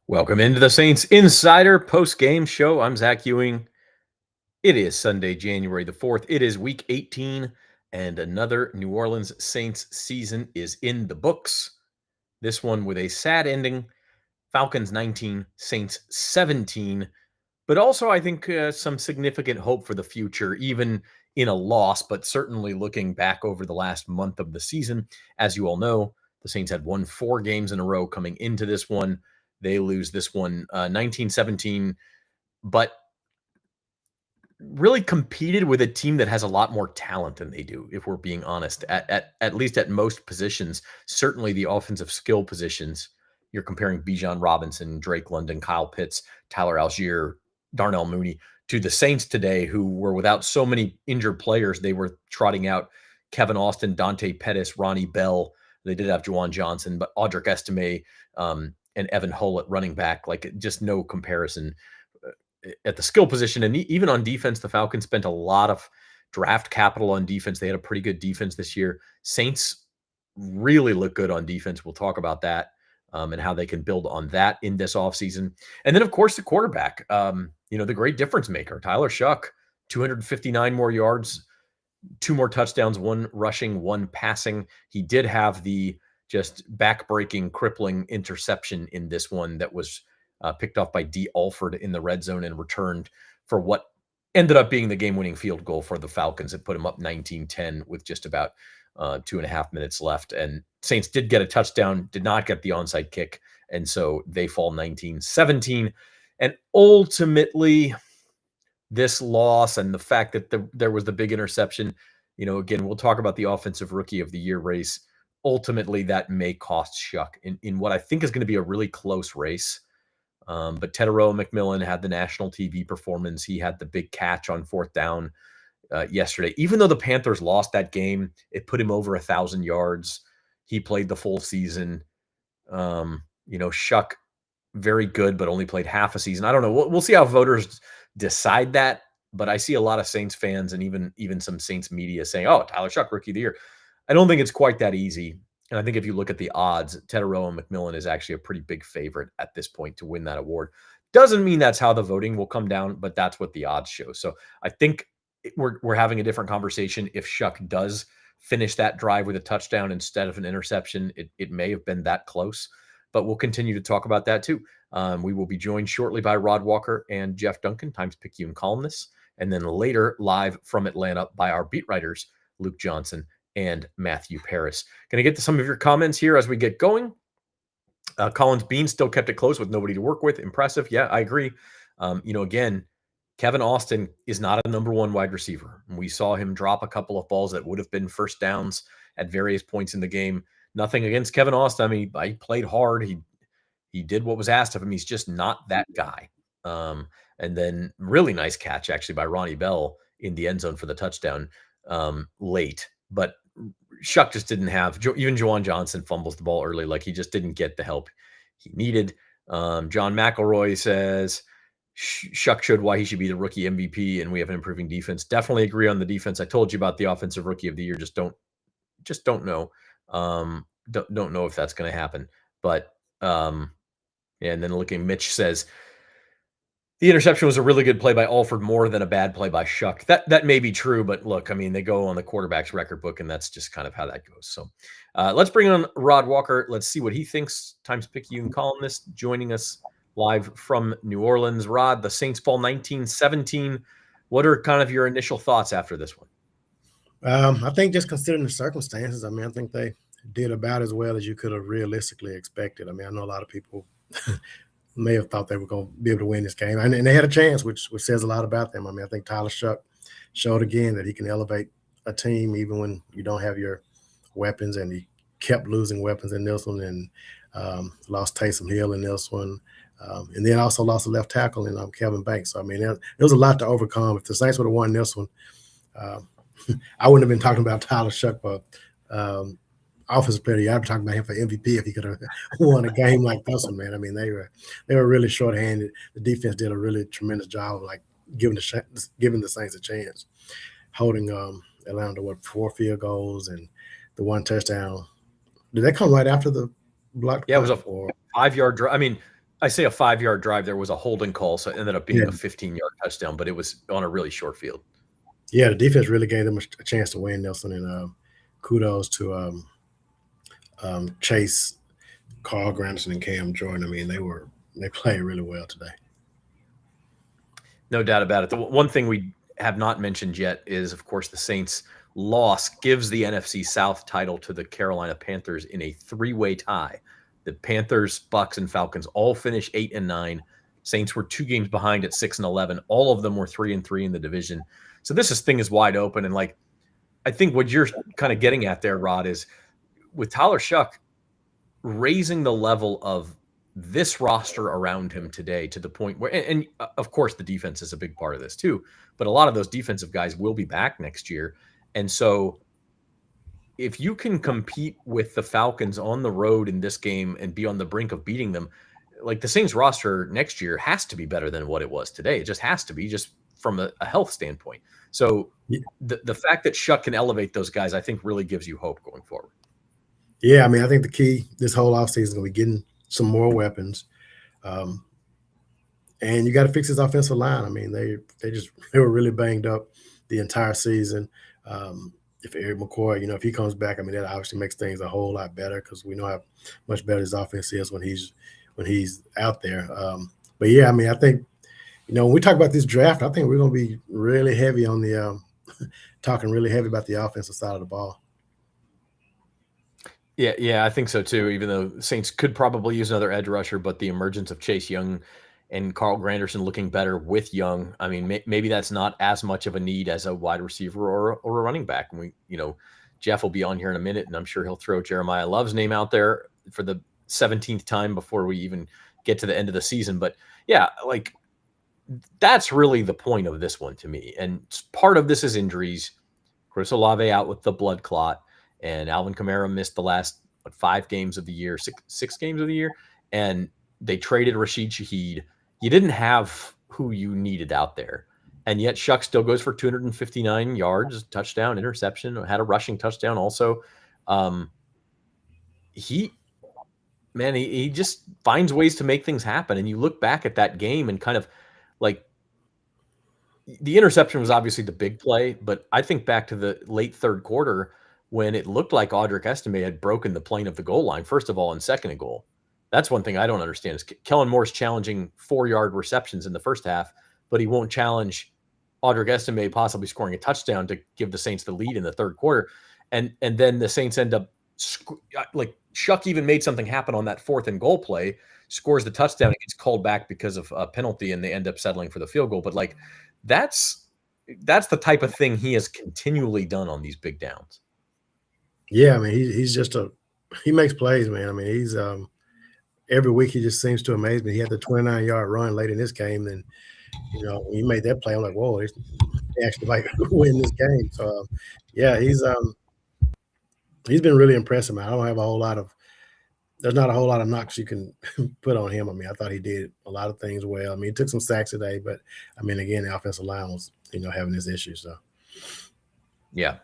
Welcome into the Saints Insider post-game show. I'm Zach Ewing. It is Sunday, January the 4th. It is week 18, and another New Orleans Saints season is in the books. This one with a sad ending. Falcons 19, Saints 17. But also, I think, some significant hope for the future, even in a loss, but certainly looking back over the last month of the season. As you all know, the Saints had won 4 games in a row coming into this one. They lose this one 19-17, but really competed with a team that has a lot more talent than they do, if we're being honest, at least at most positions, certainly the offensive skill positions. You're comparing Bijan Robinson, Drake London, Kyle Pitts, Tyler Algier, Darnell Mooney to the Saints today, who were without so many injured players. They were trotting out Kevin Austin, Dante Pettis, Ronnie Bell. They did have Juwan Johnson, but Audric Estime, and Evan Hull at running back, like just no comparison at the skill position. And even on defense, the Falcons spent a lot of draft capital on defense. They had a pretty good defense this year. Saints really look good on defense. We'll talk about that and how they can build on that in this offseason. And then, of course, the quarterback, the great difference maker, Tyler Shough, 259 more yards, 2 more touchdowns, 1 rushing, 1 passing. He did have the just back-breaking, crippling interception in this one that was picked off by D. Alford in the red zone and returned for what ended up being the game-winning field goal for the Falcons. It put him up 19-10 with just about 2.5 minutes left. And Saints did get a touchdown, did not get the onside kick, and so they fall 19-17. And ultimately, this loss and the fact that there was the big interception, again, we'll talk about the offensive rookie of the year race. Ultimately, that may cost Shough in what I think is going to be a really close race. But Teteroa McMillan had the national TV performance. He had the big catch on 4th down yesterday. Even though the Panthers lost that game, it put him over 1,000 yards. He played the full season. Shough, very good, but only played half a season. I don't know. We'll see how voters decide that. But I see a lot of Saints fans and even some Saints media saying, "Oh, Tyler Shough, rookie of the year." I don't think it's quite that easy. And I think if you look at the odds, Teteroa McMillan is actually a pretty big favorite at this point to win that award. Doesn't mean that's how the voting will come down, but that's what the odds show. So I think we're having a different conversation if Shough does finish that drive with a touchdown instead of an interception. It may have been that close, but we'll continue to talk about that too. We will be joined shortly by Rod Walker and Jeff Duncan, Times-Picayune columnists, and then later live from Atlanta by our beat writers, Luke Johnson and Matthew Paris. Going to get to some of your comments here as we get going. Collins Bean still kept it close with nobody to work with. Impressive. Yeah, I agree. Again, Kevin Austin is not a number 1 wide receiver. We saw him drop a couple of balls that would have been first downs at various points in the game. Nothing against Kevin Austin. I mean, he played hard. He did what was asked of him. He's just not that guy. And then really nice catch, actually, by Ronnie Bell in the end zone for the touchdown late. But Shough just didn't have, even Juwan Johnson fumbles the ball early. Like, he just didn't get the help he needed. John McElroy says Shough showed why he should be the rookie MVP, and we have an improving defense. Definitely agree on the defense. I told you about the offensive rookie of the year. Just don't know. Don't know if that's going to happen. But and then Mitch says the interception was a really good play by Alford, more than a bad play by Shough. That may be true, but look, I mean, they go on the quarterback's record book, and that's just kind of how that goes. So let's bring on Rod Walker. Let's see what he thinks. Times-Picayune columnist joining us live from New Orleans. Rod, the Saints fall 19-17. What are kind of your initial thoughts after this one? I think just considering the circumstances, I mean, I think they did about as well as you could have realistically expected. I mean, I know a lot of people may have thought they were going to be able to win this game. And they had a chance, which says a lot about them. I mean, I think Tyler Shough showed again that he can elevate a team even when you don't have your weapons, and he kept losing weapons in this one and lost Taysom Hill in this one. And then also lost a left tackle in Kevin Banks. So, I mean, there was a lot to overcome. If the Saints would have won this one, I wouldn't have been talking about Tyler Shough for offensive player. I'd be talking about him for MVP if he could have won a game like this one, man. I mean, they were really shorthanded. The defense did a really tremendous job of like giving the Saints a chance, holding Atlanta to 4 field goals and the 1 touchdown. Did that come right after the block? Yeah, it was a 5-yard drive. I mean, I say a 5-yard drive. There was a holding call, so it ended up being Yeah, a 15-yard touchdown, but it was on a really short field. yeah. The defense really gave them a chance to win, Nelson, and kudos to Chase, Carl Granderson, and Cam Jordan. I mean, they played really well today. No doubt about it. The one thing we have not mentioned yet is, of course, the Saints' loss gives the NFC South title to the Carolina Panthers in a 3-way tie. The Panthers, Bucks, and Falcons all finished 8-9. Saints were 2 games behind at 6-11. All of them were 3-3 in the division. So thing is wide open. And like, I think what you're kind of getting at there, Rod, is with Tyler Shough raising the level of this roster around him today to the point where, and of course, the defense is a big part of this too, but a lot of those defensive guys will be back next year. And so if you can compete with the Falcons on the road in this game and be on the brink of beating them, like the Saints roster next year has to be better than what it was today. It just has to be, just from a health standpoint. So the fact that Shough can elevate those guys, I think really gives you hope going forward. Yeah, I mean, I think the key this whole offseason is going to be getting some more weapons. And you got to fix his offensive line. I mean, they were really banged up the entire season. If Eric McCoy, if he comes back, I mean, that obviously makes things a whole lot better because we know how much better his offense is when he's out there. But yeah, I mean, I think when we talk about this draft, I think we're going to be really heavy on the talking really heavy about the offensive side of the ball. Yeah, I think so too. Even though Saints could probably use another edge rusher, but the emergence of Chase Young and Carl Granderson looking better with Young, I mean, maybe that's not as much of a need as a wide receiver or a running back. And Jeff will be on here in a minute, and I'm sure he'll throw Jeremiah Love's name out there for the 17th time before we even get to the end of the season. But yeah, like that's really the point of this one to me. And part of this is injuries. Chris Olave out with the blood clot. And Alvin Kamara missed the last 5 games of the year, six games of the year, and they traded Rashid Shaheed. You didn't have who you needed out there, and yet Shough still goes for 259 yards, touchdown, interception, had a rushing touchdown also. He just finds ways to make things happen. And you look back at that game and kind of like the interception was obviously the big play, but I think back to the late third quarter when it looked like Audric Estime had broken the plane of the goal line, first of all, and second and goal. That's one thing I don't understand is Kellen Moore's challenging 4-yard receptions in the first half, but he won't challenge Audric Estime possibly scoring a touchdown to give the Saints the lead in the third quarter. And then the Saints end up like Shough even made something happen on that 4th and goal play, scores the touchdown, and gets called back because of a penalty, and they end up settling for the field goal. But like that's the type of thing he has continually done on these big downs. Yeah, I mean, he's he makes plays, man. I mean, he's every week he just seems to amaze me. He had the 29-yard run late in this game, and when he made that play, I'm like, whoa, they actually might win this game. So yeah, he's been really impressive, man. I don't have there's not a whole lot of knocks you can put on him. I mean, I thought he did a lot of things well. I mean, he took some sacks today, but I mean, again, the offensive line was having his issues. So. Yeah.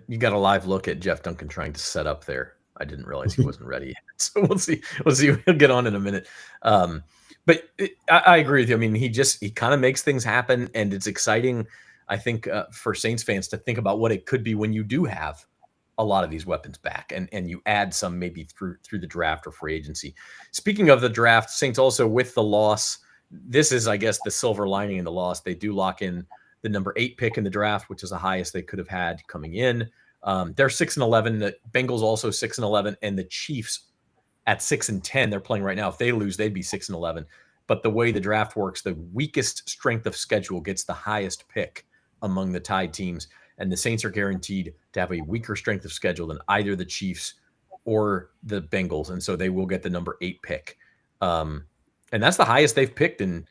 You got a live look at Jeff Duncan trying to set up there. I didn't realize he wasn't ready yet. So we'll see. We'll get on in a minute. But I agree with you. I mean, he kind of makes things happen, and it's exciting, I think, for Saints fans to think about what it could be when you do have a lot of these weapons back and you add some maybe through the draft or free agency. Speaking of the draft, Saints also with the loss, this is, I guess, the silver lining in the loss. They do lock in the number 8 pick in the draft, which is the highest they could have had coming in. They're 6-11. The Bengals also 6-11, and the Chiefs at 6-10. They're playing right now. If they lose, they'd be 6-11. But the way the draft works, the weakest strength of schedule gets the highest pick among the tied teams, and the Saints are guaranteed to have a weaker strength of schedule than either the Chiefs or the Bengals, and so they will get the number 8 pick. And that's the highest they've picked in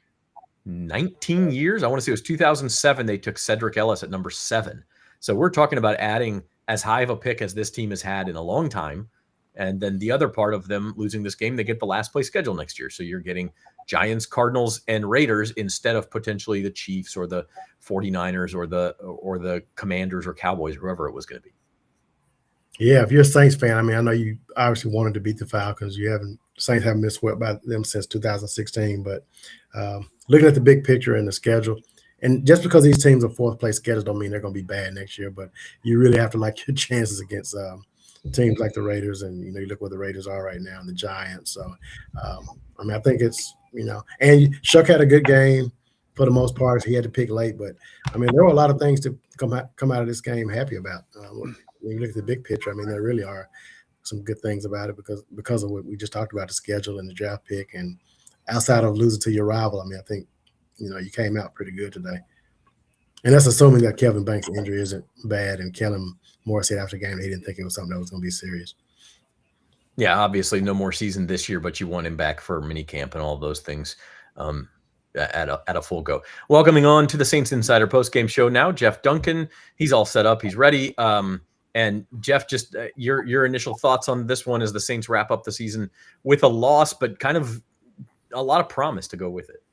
19 years. I want to say it was 2007. They took Cedric Ellis at number 7. So we're talking about adding as high of a pick as this team has had in a long time. And then the other part of them losing this game, they get the last place schedule next year. So you're getting Giants, Cardinals, and Raiders instead of potentially the Chiefs or the 49ers or the Commanders or Cowboys, whoever it was going to be. Yeah, if you're a Saints fan, I mean, I know you obviously wanted to beat the Falcons. Saints haven't been swept by them since 2016, but looking at the big picture and the schedule, and just because these teams are fourth place schedules don't mean they're going to be bad next year. But you really have to like your chances against teams like the Raiders, and you look where the Raiders are right now, and the Giants. So, I mean, I think it's and Shough had a good game for the most part. He had to pick late, but I mean, there were a lot of things to come out of this game happy about. When you look at the big picture, I mean, there really are some good things about it because of what we just talked about, the schedule and the draft pick, and outside of losing to your rival, I mean, I think you came out pretty good today. And that's assuming that Kevin Banks' injury isn't bad, and Kellen Moore said after the game he didn't think it was something that was going to be serious. Yeah, obviously no more season this year, but you want him back for minicamp and all those things at a full go. Welcoming on to the Saints Insider postgame show now, Jeff Duncan. He's all set up. He's ready. And Jeff, just your initial thoughts on this one as the Saints wrap up the season with a loss, but kind of a lot of promise to go with it.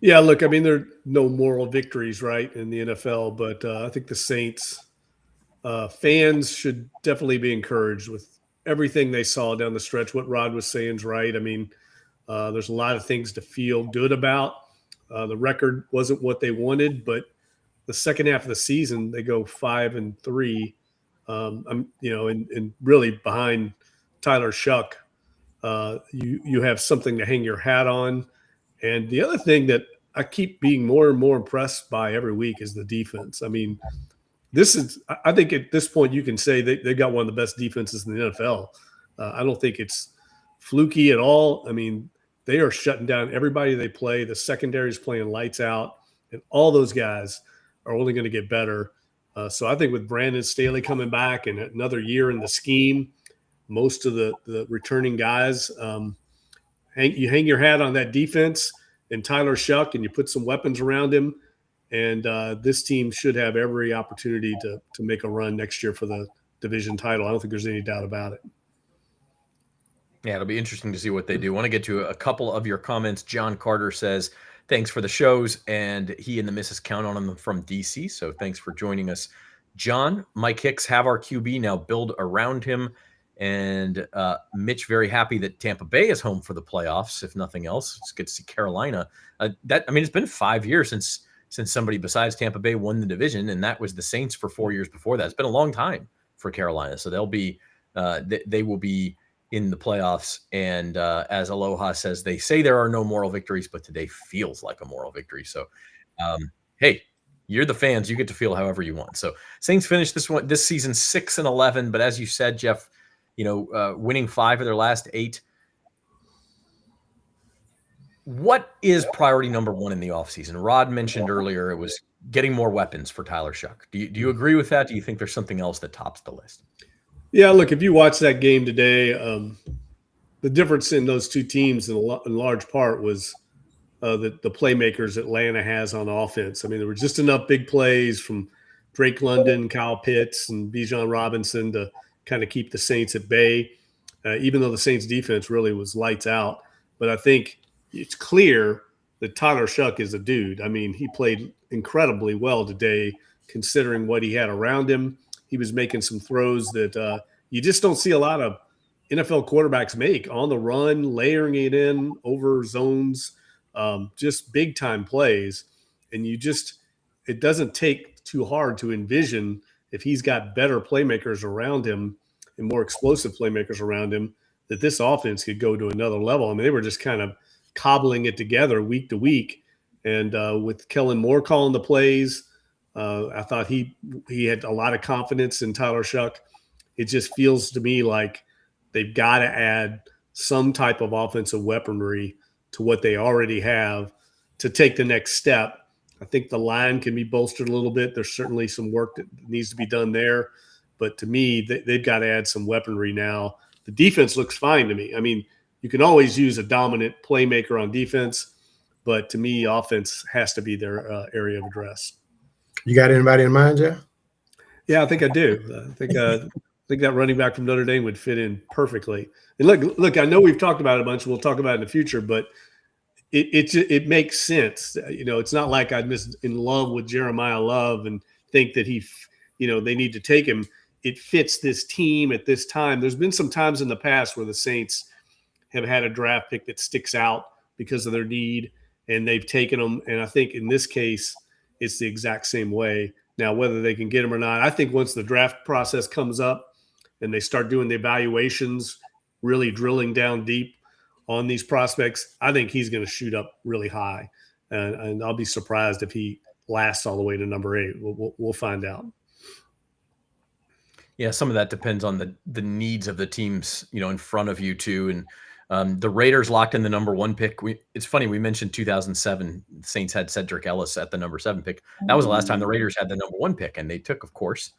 Yeah, look, I mean, there are no moral victories, right, in the NFL, but I think the Saints fans should definitely be encouraged with everything they saw down the stretch. What Rod was saying is right. I mean, there's a lot of things to feel good about. The record wasn't what they wanted, but the second half of the season, they go 5-3. And really behind Tyler Shough, you have something to hang your hat on. And the other thing that I keep being more and more impressed by every week is the defense. I mean, I think at this point you can say they got one of the best defenses in the NFL. I don't think it's fluky at all. I mean, they are shutting down everybody they play. The secondary is playing lights out, and all those guys are only going to get better. So I think with Brandon Staley coming back and another year in the scheme, most of the returning guys, you hang your hat on that defense and Tyler Shough, and you put some weapons around him. And this team should have every opportunity to make a run next year for the division title. I don't think there's any doubt about it. Yeah, it'll be interesting to see what they do. I want to get to a couple of your comments. John Carter says, thanks for the shows, and he and the missus count on them from DC, so thanks for joining us. John, Mike Hicks have our QB now build around him, and Mitch very happy that Tampa Bay is home for the playoffs, if nothing else. It's good to see Carolina. It's been 5 years since somebody besides Tampa Bay won the division, and that was the Saints for 4 years before that. It's been a long time for Carolina, so they will be in the playoffs. And as Aloha says, they say there are no moral victories, but today feels like a moral victory. So, hey, you're the fans. You get to feel however you want. So Saints finished this season 6-11. But as you said, Jeff, winning 5 of their last 8. What is priority number 1 in the offseason? Rod mentioned earlier it was getting more weapons for Tyler Shough. Do you agree with that? Do you think there's something else that tops the list? Yeah, look, if you watch that game today, the difference in those two teams in large part was the playmakers Atlanta has on offense. I mean, there were just enough big plays from Drake London, Kyle Pitts, and Bijan Robinson to kind of keep the Saints at bay, even though the Saints defense really was lights out. But I think it's clear that Tyler Shough is a dude. I mean, he played incredibly well today considering what he had around him. He was making some throws that you just don't see a lot of NFL quarterbacks make on the run, layering it in over zones, just big time plays. And it doesn't take too hard to envision if he's got better playmakers around him and more explosive playmakers around him, that this offense could go to another level. I mean, they were just kind of cobbling it together week to week. And with Kellen Moore calling the plays, I thought he had a lot of confidence in Tyler Shough. It just feels to me like they've got to add some type of offensive weaponry to what they already have to take the next step. I think the line can be bolstered a little bit. There's certainly some work that needs to be done there. But to me, they've got to add some weaponry now. The defense looks fine to me. I mean, you can always use a dominant playmaker on defense, but to me, offense has to be their area of address. You got anybody in mind, Jeff? Yeah, I think I do. I think that running back from Notre Dame would fit in perfectly. And look, I know we've talked about it a bunch. We'll talk about it in the future, but it makes sense. It's not like I'm just in love with Jeremiah Love and think that they need to take him. it fits this team at this time. There's been some times in the past where the Saints have had a draft pick that sticks out because of their need, and they've taken them. And I think in this case, it's the exact same way. Now, whether they can get him or not, I think once the draft process comes up and they start doing the evaluations, really drilling down deep on these prospects, I think he's going to shoot up really high. And I'll be surprised if he lasts all the way to number 8. We'll find out. Yeah, some of that depends on the needs of the teams, in front of you too. And the Raiders locked in the number 1 pick. It's funny, we mentioned 2007. The Saints had Cedric Ellis at the number 7 pick. That was the last time the Raiders had the number 1 pick, and they took, of course,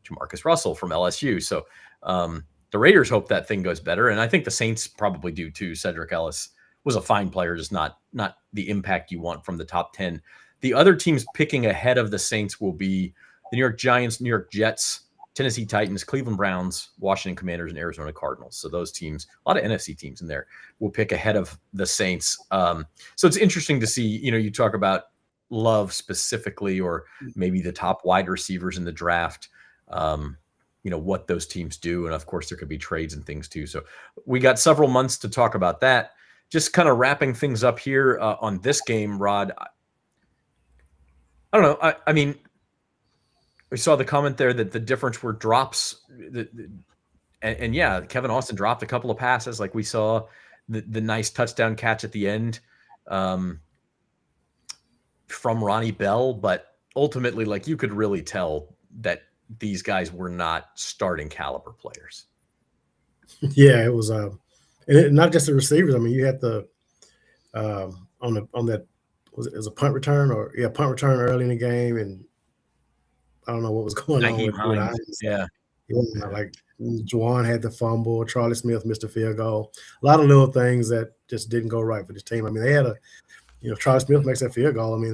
Jamarcus Russell from LSU. So the Raiders hope that thing goes better, and I think the Saints probably do too. Cedric Ellis was a fine player, just not the impact you want from the top 10. The other teams picking ahead of the Saints will be the New York Giants, New York Jets, Tennessee Titans, Cleveland Browns, Washington Commanders, and Arizona Cardinals. So those teams, a lot of NFC teams in there, will pick ahead of the Saints. So it's interesting to see, you talk about Love specifically, or maybe the top wide receivers in the draft, what those teams do. And of course, there could be trades and things too. So we got several months to talk about that. Just kind of wrapping things up here on this game, Rod. I don't know. I mean, we saw the comment there that the difference were drops. And yeah, Kevin Austin dropped a couple of passes. Like we saw the nice touchdown catch at the end from Ronnie Bell. But ultimately, like, you could really tell that these guys were not starting caliber players. Yeah, it was not just the receivers. I mean, you had the on that, it was a punt return early in the game, and I don't know what was going on with Hines. Yeah, like Juwan had the fumble, Charlie Smith missed a field goal. A lot of little things that just didn't go right for this team. I mean, they had Charlie Smith makes that field goal. I mean,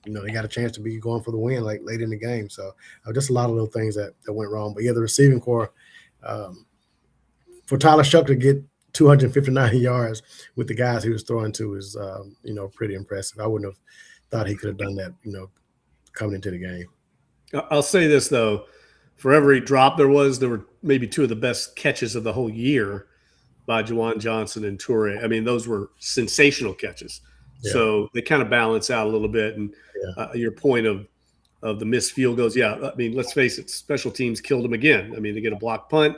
they got a chance to be going for the win like late in the game. So just a lot of little things that went wrong. But yeah, the receiving core for Tyler Shough to get 259 yards with the guys he was throwing to is pretty impressive. I wouldn't have thought he could have done that, coming into the game. I'll say this though, for every drop there were maybe 2 of the best catches of the whole year by Juwan Johnson and Toure. I mean, those were sensational catches. Yeah. So they kind of balance out a little bit. And your point of the missed field goals, I mean, let's face it, special teams killed them again. I mean, they get a blocked punt,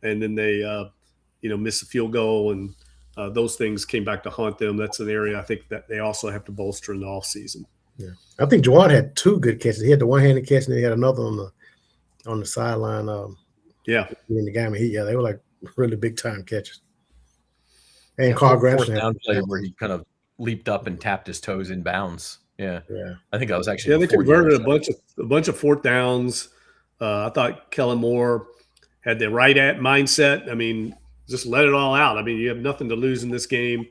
and then they miss a field goal, and those things came back to haunt them. That's an area I think that they also have to bolster in the offseason. Yeah, I think Juwan had 2 good catches. He had the one-handed catch, and then he had another on the sideline. In the game, they were like really big time catches. And Carl Granderson down play where he kind of leaped up and tapped his toes in bounds. Yeah. I think that was actually. Yeah, they converted a bunch of 4th downs. I thought Kellen Moore had the right mindset. I mean, just let it all out. I mean, you have nothing to lose in this game.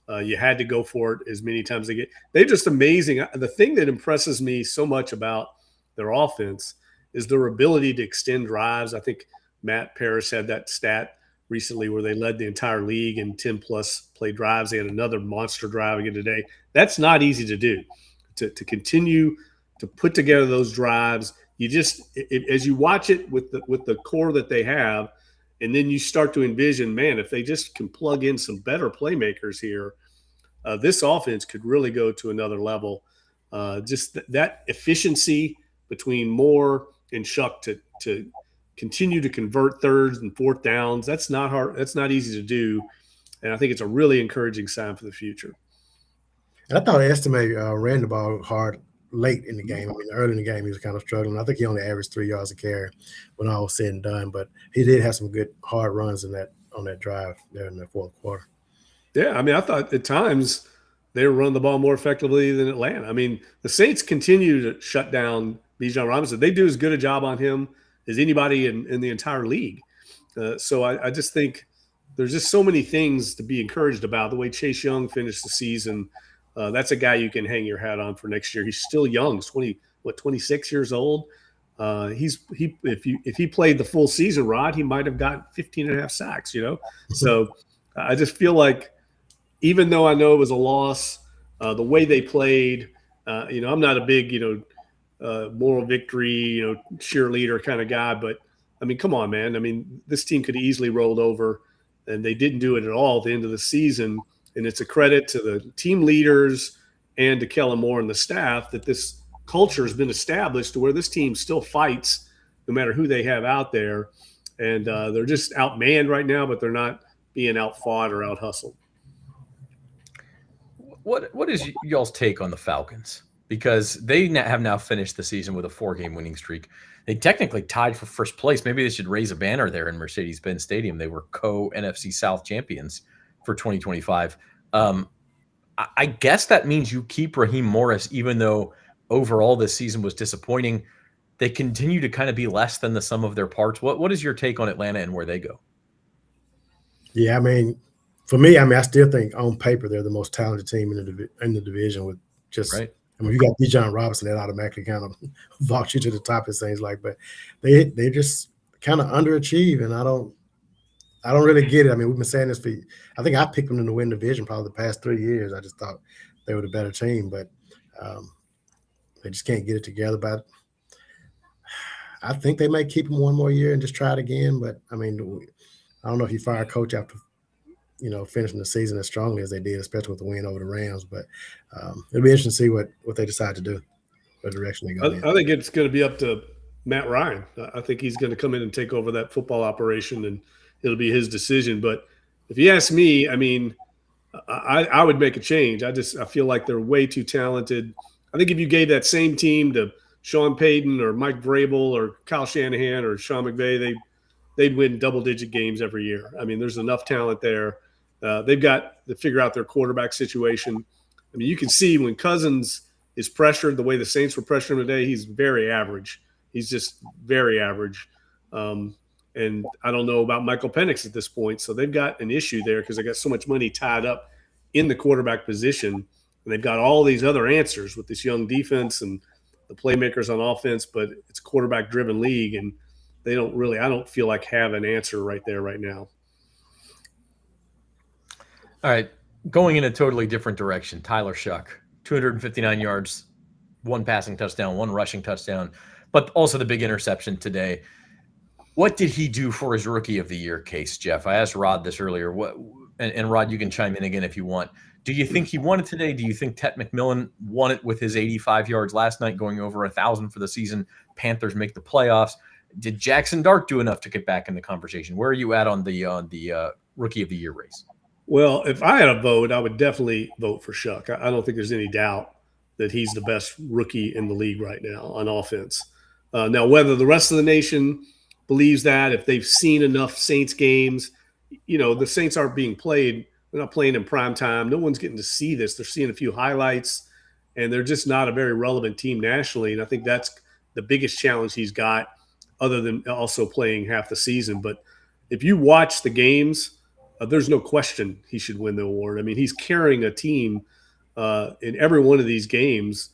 You had to go for it as many times as they get. They're just amazing. The thing that impresses me so much about their offense is their ability to extend drives. I think Matt Parris had that stat recently where they led the entire league in 10-plus play drives. They had another monster drive again today. That's not easy to do. To continue to put together those drives, as you watch it with the core that they have, and then you start to envision, man, if they just can plug in some better playmakers here, this offense could really go to another level. Just that efficiency between Moore and Shough to continue to convert 3rd and 4th downs, that's not hard. That's not easy to do. And I think it's a really encouraging sign for the future. And I thought Estime ran the ball hard late in the game. I mean, early in the game, he was kind of struggling. I think he only averaged 3 yards a carry when all was said and done, but he did have some good hard runs on that drive there in the 4th quarter. Yeah, I mean, I thought at times they were running the ball more effectively than Atlanta. I mean, the Saints continue to shut down Bijan Robinson. They do as good a job on him as anybody in the entire league. So I just think there's just so many things to be encouraged about. The way Chase Young finished the season, that's a guy you can hang your hat on for next year. He's still young, 26 years old. If he played the full season, Rod, he might have got 15 and a half sacks, So I just feel like, even though I know it was a loss, the way they played, I'm not a big, moral victory, cheerleader kind of guy, but I mean, come on, man. I mean, this team could have easily rolled over, and they didn't do it at all at the end of the season. And it's a credit to the team leaders and to Kellen Moore and the staff that this culture has been established to where this team still fights no matter who they have out there. And they're just outmanned right now, but they're not being outfought or out hustled. What is y'all's take on the Falcons? Because they have now finished the season with a 4-game winning streak. They technically tied for first place. Maybe they should raise a banner there in Mercedes-Benz Stadium. They were co-NFC South champions for 2025. I guess that means you keep Raheem Morris, even though overall this season was disappointing. They continue to kind of be less than the sum of their parts. What is your take on Atlanta and where they go? Yeah, I mean, for me, I still think on paper they're the most talented team in the division. With just, right. I mean, you got Bijan Robinson, that automatically kind of vaults you to the top, it seems like. But they just kind of underachieve, and I don't really get it. I mean, we've been saying this I think I picked them to win the division probably the past 3 years. I just thought they were the better team, but they just can't get it together. But I think they may keep them one more year and just try it again. But I mean, I don't know if you fire a coach after finishing the season as strongly as they did, especially with the win over the Rams. But it'll be interesting to see what they decide to do, what direction they go in. I think it's going to be up to Matt Ryan. I think he's going to come in and take over that football operation, and it'll be his decision. But if you ask me, I mean, I would make a change. I feel like they're way too talented. I think if you gave that same team to Sean Payton or Mike Vrabel or Kyle Shanahan or Sean McVay, they'd win double-digit games every year. I mean, there's enough talent there. They've got to figure out their quarterback situation. I mean, you can see when Cousins is pressured the way the Saints were pressuring him today, he's very average. He's just very average. And I don't know about Michael Penix at this point. So they've got an issue there because they got so much money tied up in the quarterback position. And they've got all these other answers with this young defense and the playmakers on offense, but it's a quarterback-driven league, and they don't really, I don't feel like have an answer right there right now. All right, going in a totally different direction. Tyler Shough, 259 yards, 1 passing touchdown, 1 rushing touchdown, but also the big interception today. What did he do for his Rookie of the Year case, Jeff? I asked Rod this earlier. And Rod, you can chime in again if you want. Do you think he won it today? Do you think Tet McMillan won it with his 85 yards last night, going over 1,000 for the season? Panthers make the playoffs. Did Jackson Dart do enough to get back in the conversation? Where are you at on the Rookie of the Year race? Well, if I had a vote, I would definitely vote for Shough. I don't think there's any doubt that he's the best rookie in the league right now on offense. Now, whether the rest of the nation believes that, if they've seen enough Saints games, the Saints aren't being played. They're not playing in prime time. No one's getting to see this. They're seeing a few highlights, and they're just not a very relevant team nationally. And I think that's the biggest challenge he's got, other than also playing half the season. But if you watch the games, there's no question he should win the award. I mean, he's carrying a team in every one of these games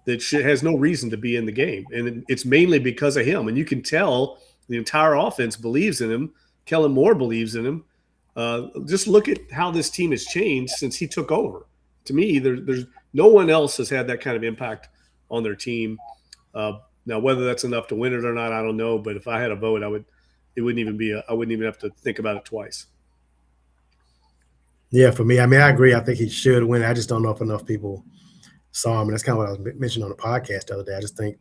that has no reason to be in the game. And it's mainly because of him. And you can tell the entire offense believes in him. Kellen Moore believes in him. Just look at how this team has changed since he took over. To me, there's no one else has had that kind of impact on their team. Now, whether that's enough to win it or not, I don't know. But if I had a vote, I wouldn't even have to think about it twice. Yeah, for me, I mean, I agree. I think he should win. I just don't know if enough people saw him. And that's kind of what I was mentioning on the podcast the other day. I just think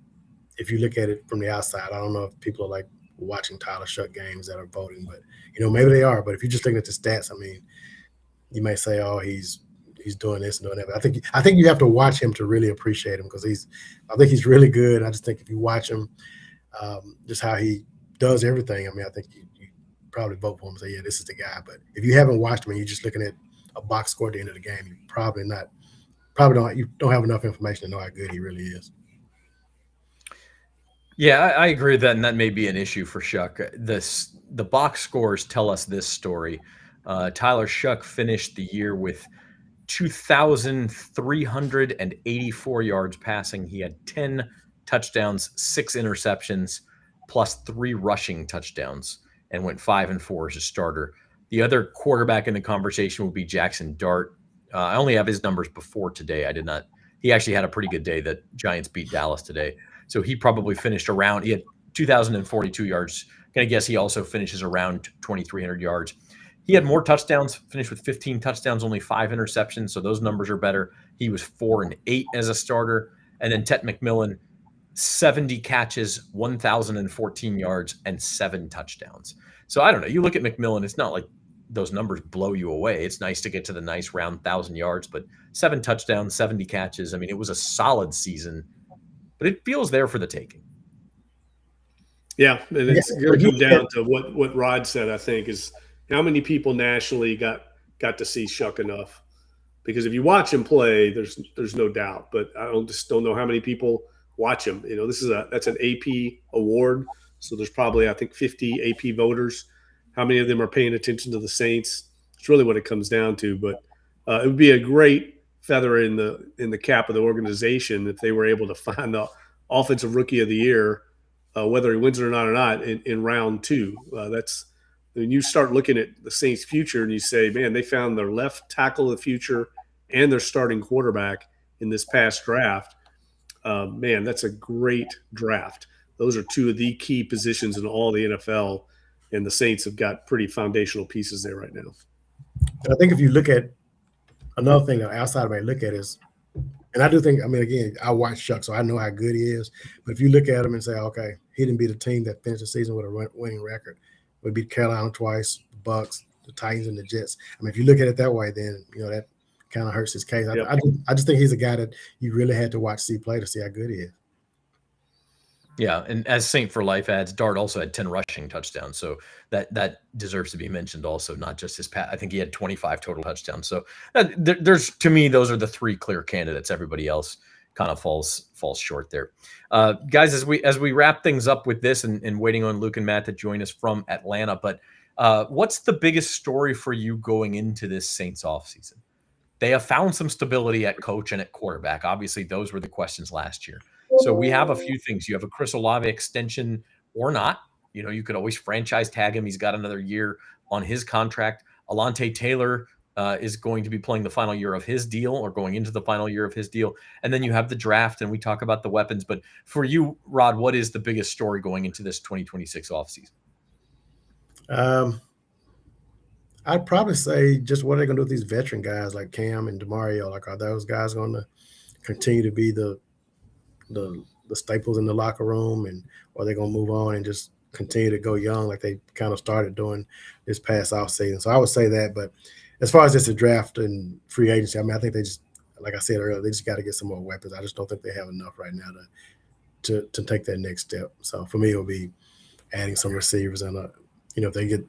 if you look at it from the outside, I don't know if people are like watching Tyler Shough games that are voting, but maybe they are. But if you're just looking at the stats, I mean, you may say, "Oh, he's doing this and doing that." But I think you have to watch him to really appreciate him, because I think he's really good. I just think if you watch him, just how he does everything, I mean, I think you probably vote for him and say, "Yeah, this is the guy." But if you haven't watched him and you're just looking at a box score at the end of the game, you don't have enough information to know how good he really is. Yeah, I agree with that, and that may be an issue for Shough. The box scores tell us this story. Tyler Shough finished the year with 2,384 yards passing. He had 10 touchdowns, 6 interceptions, plus 3 rushing touchdowns, and went 5-4 as a starter. The other quarterback in the conversation would be Jackson Dart. I only have his numbers before today. I did not. He actually had a pretty good day. The Giants beat Dallas today. So he probably finished around – he had 2,042 yards Gonna guess he also finishes around 2,300 yards. He had more touchdowns, finished with 15 touchdowns, only 5 interceptions, so those numbers are better. He was 4-8 as a starter. And then Tet McMillan, 70 catches, 1,014 yards, and 7 touchdowns. So I don't know. You look at McMillan, it's not like those numbers blow you away. It's nice to get to the nice round 1,000 yards, but 7 touchdowns, 70 catches. I mean, it was a solid season, but it feels there for the taking. Yeah, and it's going to come down to what Rod said, I think, is how many people nationally got to see Shough enough. Because if you watch him play, there's no doubt. But I just don't know how many people watch him. You know, that's an AP award, so there's probably, I think, 50 AP voters. How many of them are paying attention to the Saints? It's really what it comes down to. But it would be a great feather in the cap of the organization if they were able to find the offensive rookie of the year, whether he wins it or not, in round 2. That's when you start looking at the Saints' future and you say, man, they found their left tackle of the future and their starting quarterback in this past draft. Man, that's a great draft. Those are 2 of the key positions in all the NFL, and the Saints have got pretty foundational pieces there right now. I think if you look at another thing outside of it, look at is, and I do think, I mean, again, I watch Shough, so I know how good he is. But if you look at him and say, okay, he didn't beat a team that finished the season with a winning record. We beat Carolina twice, the Bucks, the Titans, and the Jets. I mean, if you look at it that way, then that kind of hurts his case. Yep. I just think he's a guy that you really had to watch play to see how good he is. Yeah, and as Saint for Life adds, Dart also had 10 rushing touchdowns, so that deserves to be mentioned also, not just his pass. I think he had 25 total touchdowns. So there's, to me, those are the 3 clear candidates. Everybody else kind of falls short there. Guys, as we wrap things up with this and waiting on Luke and Matt to join us from Atlanta, but what's the biggest story for you going into this Saints offseason? They have found some stability at coach and at quarterback. Obviously, those were the questions last year. So we have a few things. You have a Chris Olave extension or not. You could always franchise tag him. He's got another year on his contract. Alontae Taylor is going to be playing the final year of his deal, or going into the final year of his deal. And then you have the draft, and we talk about the weapons. But for you, Rod, what is the biggest story going into this 2026 offseason? I'd probably say just what are they going to do with these veteran guys like Cam and DeMario? Like, are those guys going to continue to be the staples in the locker room, and or are they going to move on and just continue to go young like they kind of started doing this past offseason? So I would say that. But as far as just the draft and free agency, I mean, I think they just, like I said earlier, they just got to get some more weapons. I just don't think they have enough right now to take that next step. So for me, it'll be adding some receivers, and if they get,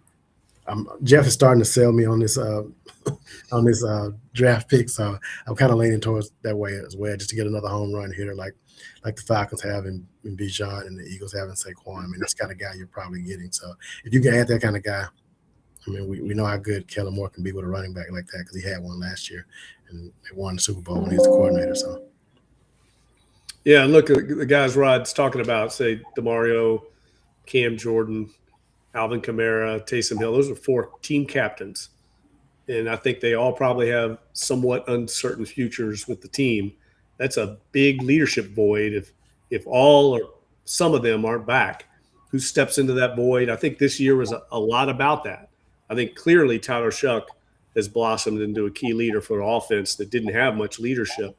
Jeff is starting to sell me on this draft pick, so I'm kind of leaning towards that way as well, just to get another home run hitter like the Falcons have in Bijan and the Eagles have in Saquon. I mean, that's the kind of guy you're probably getting. So if you can add that kind of guy, I mean, we know how good Kellen Moore can be with a running back like that, because he had one last year and they won the Super Bowl when he was the coordinator. So yeah, and look, the guys Rod's talking about, say DeMario, Cam Jordan, Alvin Kamara, Taysom Hill, those are 4 team captains. And I think they all probably have somewhat uncertain futures with the team. That's a big leadership void if all or some of them aren't back. Who steps into that void? I think this year was a lot about that. I think clearly Tyler Shough has blossomed into a key leader for an offense that didn't have much leadership.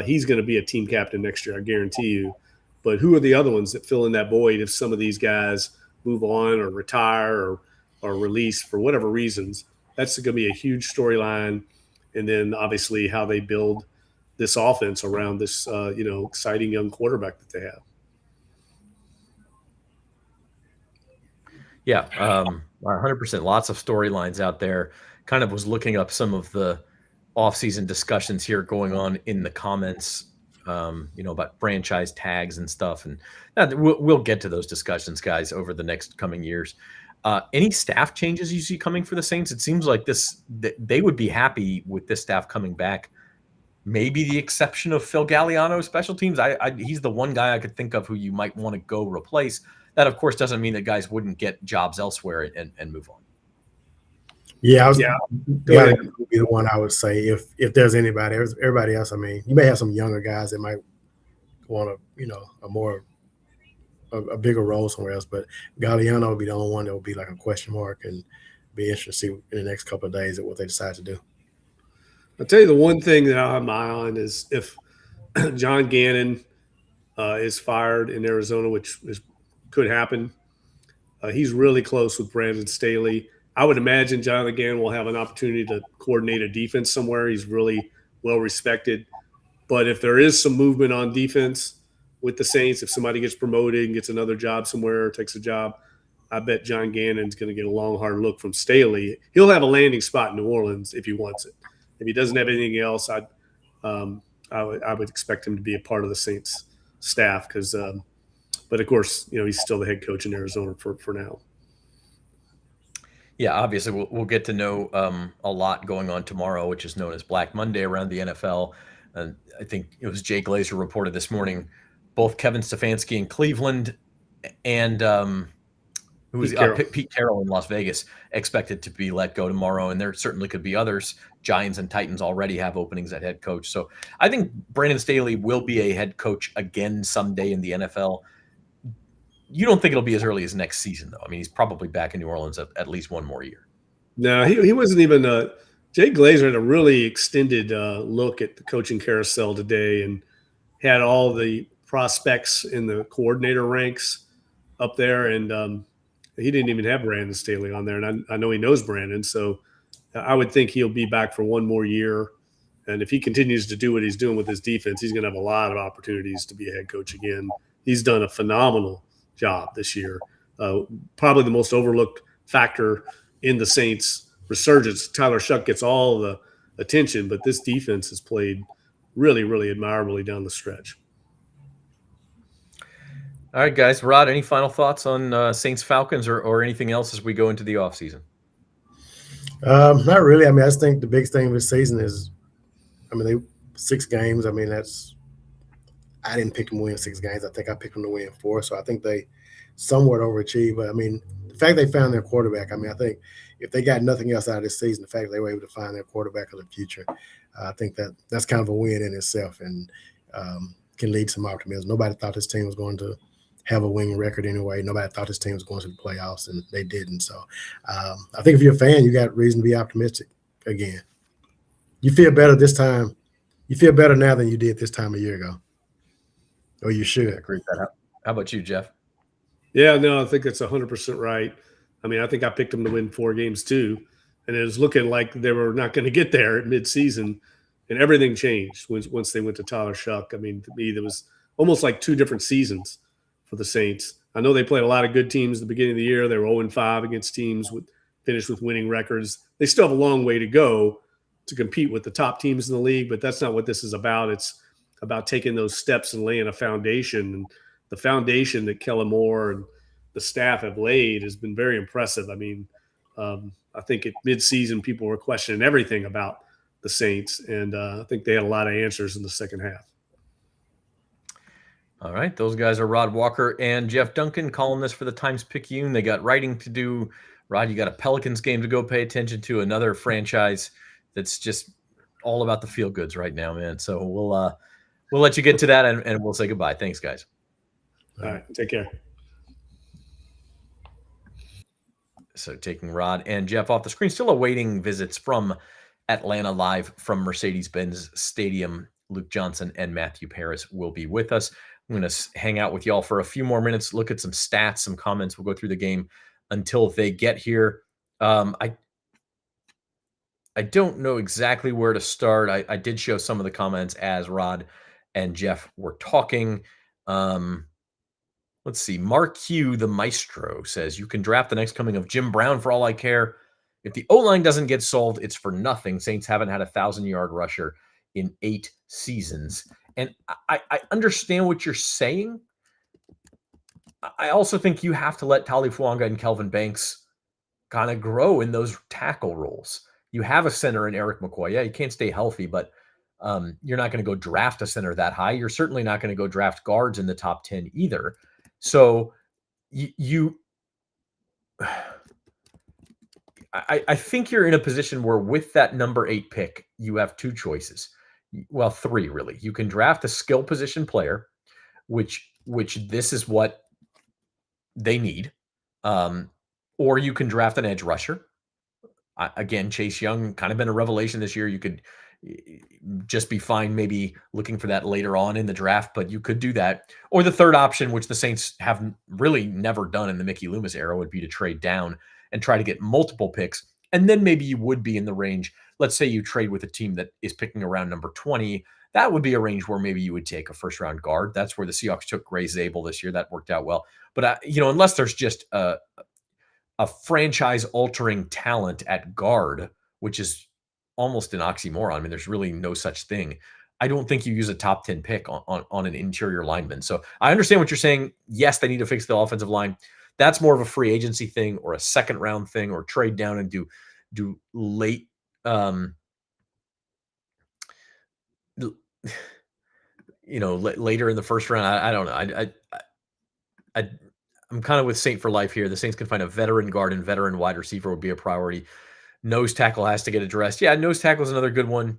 He's going to be a team captain next year, I guarantee you. But who are the other ones that fill in that void if some of these guys move on or retire or release for whatever reasons? That's going to be a huge storyline. And then obviously how they build this offense around this, exciting young quarterback that they have. Yeah, 100%. Lots of storylines out there. Kind of was looking up some of the offseason discussions here going on in the comments, about franchise tags and stuff. And we'll get to those discussions, guys, over the next coming years. Any staff changes you see coming for the Saints? It seems like they would be happy with this staff coming back. Maybe the exception of Phil Galliano, special teams. He's the one guy I could think of who you might want to go replace. That, of course, doesn't mean that guys wouldn't get jobs elsewhere and move on. Yeah, that would be the one I would say if there's anybody. Everybody else, I mean, you may have some younger guys that might want to, a more a bigger role somewhere else. But Galliano will be the only one that will be like a question mark, and be interesting to see in the next couple of days what they decide to do. I'll tell you the one thing that I have my eye on is if John Gannon is fired in Arizona, which could happen. He's really close with Brandon Staley. I would imagine Jonathan Gannon will have an opportunity to coordinate a defense somewhere. He's really well respected. But if there is some movement on defense with the Saints, if somebody gets promoted and gets another job somewhere or takes a job, I bet John Gannon's going to get a long, hard look from Staley. He'll have a landing spot in New Orleans if he wants it. If he doesn't have anything else, I would expect him to be a part of the Saints staff because but of course, he's still the head coach in Arizona for now. Yeah, obviously we'll get to know a lot going on tomorrow, which is known as Black Monday around the NFL. And I think it was Jay Glazer reported this morning, both Kevin Stefanski in Cleveland and Pete Carroll in Las Vegas expected to be let go tomorrow. And there certainly could be others. Giants and Titans already have openings at head coach. So I think Brandon Staley will be a head coach again someday in the NFL. You don't think it'll be as early as next season, though? I mean, he's probably back in New Orleans at least one more year. No, he wasn't even Jay Glazer had a really extended look at the coaching carousel today and had all the prospects in the coordinator ranks up there. And he didn't even have Brandon Staley on there. And I know he knows Brandon. So I would think he'll be back for one more year. And if he continues to do what he's doing with his defense, he's going to have a lot of opportunities to be a head coach again. He's done a phenomenal job this year. Probably the most overlooked factor in the Saints' resurgence. Tyler Shough gets all the attention, but this defense has played really, really admirably down the stretch. All right, guys. Rod, any final thoughts on Saints Falcons or anything else as we go into the offseason? Not really. I mean, I just think the biggest thing this season is, they 6 games. I didn't pick them to win 6 games. I think I picked them to win 4. So I think they somewhat overachieved. But the fact they found their quarterback, I think if they got nothing else out of this season, the fact they were able to find their quarterback of the future, I think that's kind of a win in itself and can lead to some optimism. Nobody thought this team was going to have a winning record anyway. Nobody thought this team was going to the playoffs, and they didn't. So I think if you're a fan, you got reason to be optimistic again. You feel better this time. You feel better now than you did this time a year ago. Or you should. I agree with that. How about you, Jeff? Yeah, no, I think that's 100% right. I think I picked them to win 4 games too, and it was looking like they were not going to get there at midseason, and everything changed once they went to Tyler Shough. To me, there was almost like 2 different seasons for the Saints. I know they played a lot of good teams at the beginning of the year. They were 0-5 against teams finished with winning records. They still have a long way to go to compete with the top teams in the league, but that's not what this is about. It's about taking those steps and laying a foundation. And the foundation that Kellen Moore and the staff have laid has been very impressive. I think at midseason, people were questioning everything about the Saints, and I think they had a lot of answers in the second half. All right. Those guys are Rod Walker and Jeff Duncan, columnists for the Times-Picayune. They got writing to do. Rod, you got a Pelicans game to go pay attention to, another franchise that's just all about the feel goods right now, man. So we'll let you get to that, and we'll say goodbye. Thanks, guys. All right. Take care. So taking Rod and Jeff off the screen, still awaiting visits from Atlanta live from Mercedes-Benz Stadium. Luke Johnson and Matthew Paris will be with us. I'm going to hang out with y'all for a few more minutes, look at some stats, some comments. We'll go through the game until they get here. I don't know exactly where to start. I did show some of the comments as Rod and Jeff were talking. Let's see. Mark Hugh, the maestro, says, you can draft the next coming of Jim Brown for all I care. If the O-line doesn't get solved, it's for nothing. Saints haven't had a 1,000-yard rusher in 8 seasons. And I understand what you're saying. I also think you have to let Talifuanga and Kelvin Banks kind of grow in those tackle roles. You have a center in Eric McCoy. Yeah, he can't stay healthy, but you're not going to go draft a center that high. You're certainly not going to go draft guards in the top 10 either. So I think you're in a position where with that number 8 pick, you have 2 choices. Well, 3 really. You can draft a skill position player, which this is what they need. Or you can draft an edge rusher. Again, Chase Young kind of been a revelation this year. You could just be fine maybe looking for that later on in the draft, but you could do that. Or the third option, which the Saints have really never done in the Mickey Loomis era, would be to trade down and try to get multiple picks. And then maybe you would be in the range. Let's say you trade with a team that is picking around number 20. That would be a range where maybe you would take a first round guard. That's where the Seahawks took Gray Zabel this year. That worked out well. But, unless there's just a franchise altering talent at guard, which is almost an oxymoron. I mean, there's really no such thing. I don't think you use a top 10 pick on an interior lineman. So I understand what you're saying. Yes, they need to fix the offensive line. That's more of a free agency thing or a second round thing, or trade down and do late later in the first round. I don't know. I'm kind of with Saint for life here. The Saints can find a veteran guard and veteran wide receiver would be a priority. Nose tackle has to get addressed. Yeah, nose tackle is another good one.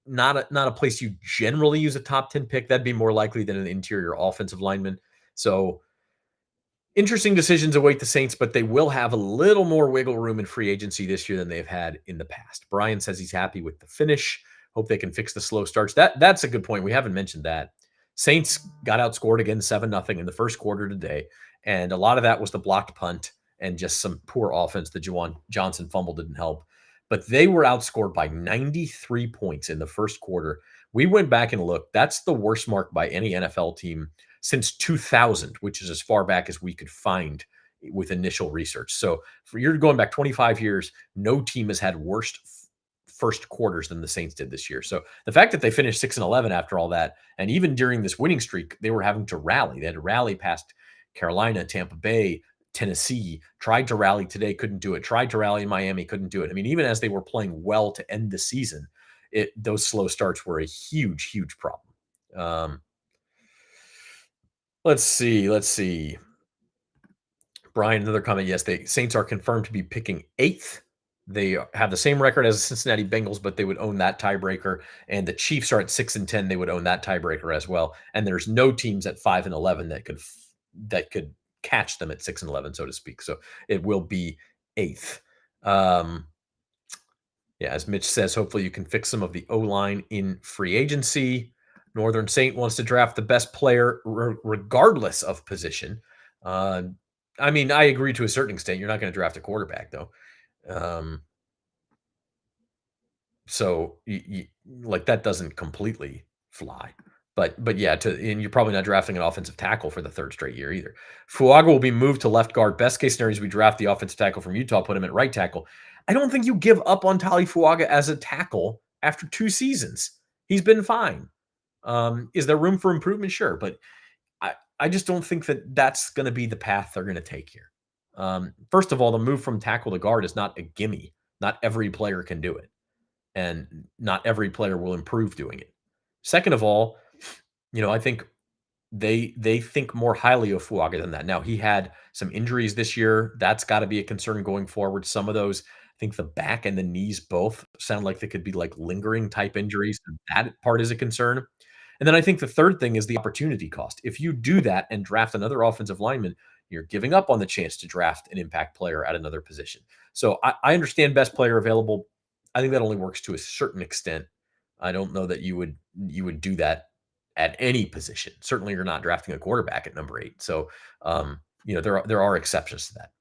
Not a place you generally use a top 10 pick. That'd be more likely than an interior offensive lineman. So interesting decisions await the Saints, but they will have a little more wiggle room in free agency this year than they've had in the past. Brian says he's happy with the finish. Hope they can fix the slow starts. That's a good point. We haven't mentioned that. Saints got outscored again 7-0 in the first quarter today, and a lot of that was the blocked punt and just some poor offense. The Juwan Johnson fumble didn't help. But they were outscored by 93 points in the first quarter. We went back and looked. That's the worst mark by any NFL team since 2000, which is as far back as we could find with initial research. So you're going back 25 years, no team has had worse first quarters than the Saints did this year. So the fact that they finished 6-11 after all that, and even during this winning streak, they were having to rally. They had to rally past Carolina, Tampa Bay, Tennessee, tried to rally today, couldn't do it. Tried to rally in Miami, couldn't do it. I mean, even as they were playing well to end the season, those slow starts were a huge, huge problem. Let's see. Brian, another comment. Yes, the Saints are confirmed to be picking 8th. They have the same record as the Cincinnati Bengals, but they would own that tiebreaker. And the Chiefs are at 6-10. They would own that tiebreaker as well. And there's no teams at 5-11 that could catch them at 6-11, so to speak. So it will be 8th. Yeah, as Mitch says, hopefully you can fix some of the O-line in free agency. Northern Saint wants to draft the best player regardless of position. I mean, I agree to a certain extent. You're not going to draft a quarterback, though. So like that doesn't completely fly. But yeah, and you're probably not drafting an offensive tackle for the third straight year either. Fuaga will be moved to left guard. Best case scenario is we draft the offensive tackle from Utah, put him at right tackle. I don't think you give up on Tali Fuaga as a tackle after 2 seasons. He's been fine. Is there room for improvement? Sure, but I just don't think that that's going to be the path they're going to take here. First of all, the move from tackle to guard is not a gimme. Not every player can do it, and not every player will improve doing it. Second of all, I think they think more highly of Fuaga than that. Now, he had some injuries this year. That's got to be a concern going forward. Some of those, I think the back and the knees both sound like they could be like lingering type injuries. That part is a concern. And then I think the third thing is the opportunity cost. If you do that and draft another offensive lineman, you're giving up on the chance to draft an impact player at another position. So I understand best player available. I think that only works to a certain extent. I don't know that you would do that at any position. Certainly you're not drafting a quarterback at number 8. So, there are exceptions to that.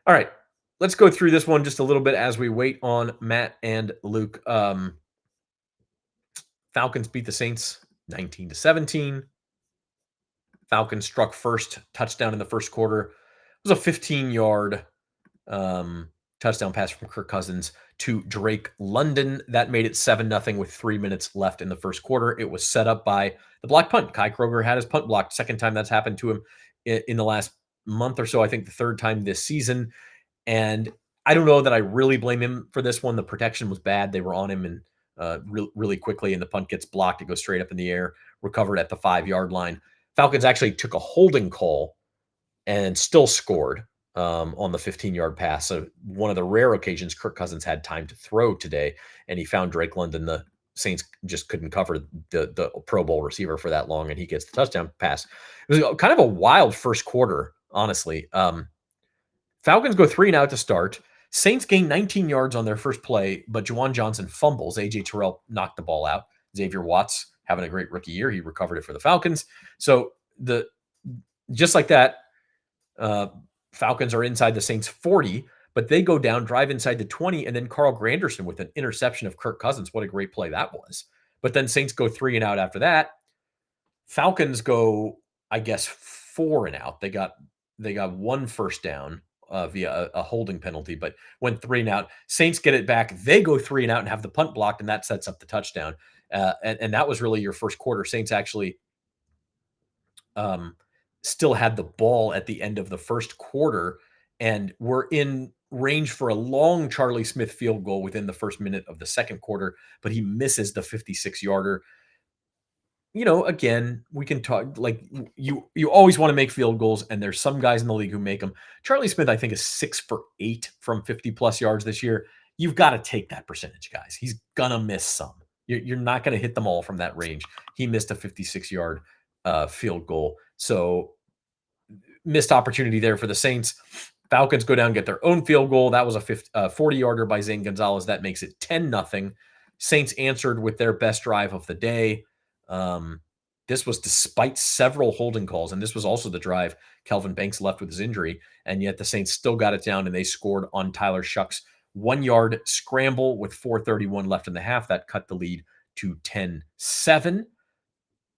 All right, let's go through this one just a little bit as we wait on Matt and Luke. Falcons beat the Saints 19-17. Falcons struck first touchdown in the first quarter. It was a 15-yard touchdown pass from Kirk Cousins to Drake London. That made it 7-0 with 3 minutes left in the first quarter. It was set up by the block punt. Kai Kroger had his punt blocked. Second time that's happened to him in the last month or so. I think the third time this season. And I don't know that I really blame him for this one. The protection was bad. They were on him and really quickly, and the punt gets blocked. It goes straight up in the air, recovered at the 5-yard line. Falcons actually took a holding call and still scored on the 15-yard pass. So one of the rare occasions Kirk Cousins had time to throw today, and he found Drake London. The Saints just couldn't cover the Pro Bowl receiver for that long, and he gets the touchdown pass. It was kind of a wild first quarter honestly. Falcons go 3-and-out to start. Saints gain 19 yards on their first play, but Juwan Johnson fumbles. A.J. Terrell knocked the ball out. Xavier Watts having a great rookie year. He recovered it for the Falcons. So just like that, Falcons are inside the Saints 40, but they go down, drive inside the 20, and then Carl Granderson with an interception of Kirk Cousins. What a great play that was. But then Saints go 3-and-out after that. Falcons go, I guess, 4-and-out. They got one first down via a holding penalty, but went 3-and-out. Saints get it back. They go 3-and-out and have the punt blocked, and that sets up the touchdown. And that was really your first quarter. Saints actually still had the ball at the end of the first quarter and were in range for a long Charlie Smith field goal within the first minute of the second quarter, but he misses the 56-yarder. Again, we can talk like you always want to make field goals, and there's some guys in the league who make them. Charlie Smith, I think, is 6 for 8 from 50+ yards this year. You've got to take that percentage, guys. He's gonna miss some. You're not going to hit them all from that range. He missed a 56-yard field goal, so missed opportunity there for the Saints. Falcons go down, get their own field goal. That was a 40-yarder by Zane Gonzalez. That makes it 10-0. Saints answered with their best drive of the day. This was despite several holding calls, and this was also the drive Kelvin Banks left with his injury, and yet the Saints still got it down, and they scored on Tyler Shough's 1-yard scramble with 4:31 left in the half. That cut the lead to 10-7.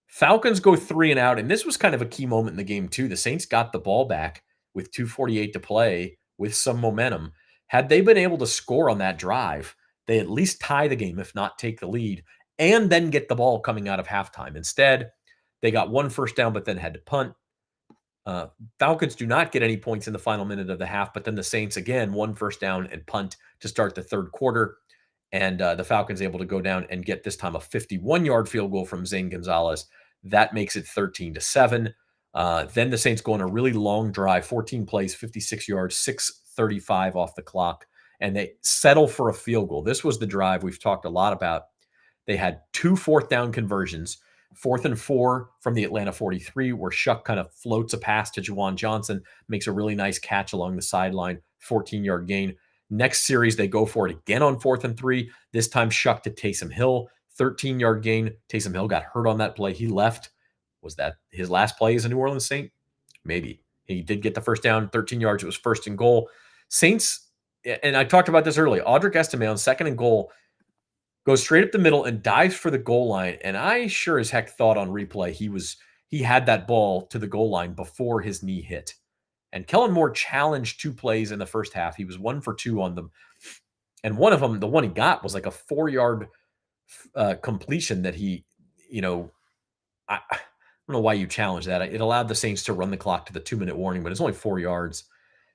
Falcons go 3-and-out, and this was kind of a key moment in the game too. The Saints got the ball back with 2:48 to play with some momentum. Had they been able to score on that drive, they at least tie the game, if not take the lead, and then get the ball coming out of halftime. Instead, they got one first down, but then had to punt. Falcons do not get any points in the final minute of the half, but then the Saints, again, one first down and punt to start the third quarter. And the Falcons able to go down and get this time a 51-yard field goal from Zane Gonzalez. That makes it 13-7. Then the Saints go on a really long drive, 14 plays, 56 yards, 6:35 off the clock, and they settle for a field goal. This was the drive we've talked a lot about. They had 2 fourth down conversions, 4th and 4 from the Atlanta 43, where Shough kind of floats a pass to Juwan Johnson, makes a really nice catch along the sideline, 14-yard gain. Next series, they go for it again on 4th and 3. This time, Shough to Taysom Hill, 13-yard gain. Taysom Hill got hurt on that play. He left. Was that his last play as a New Orleans Saint? Maybe. He did get the first down, 13 yards. It was 1st and goal. Saints, and I talked about this earlier, Audric Estime on 2nd and goal goes straight up the middle and dives for the goal line. And I sure as heck thought on replay he had that ball to the goal line before his knee hit. And Kellen Moore challenged 2 plays in the first half. He was 1 for 2 on them. And one of them, the one he got, was like a 4-yard completion that he, I don't know why you challenge that. It allowed the Saints to run the clock to the 2-minute warning, but it's only 4 yards.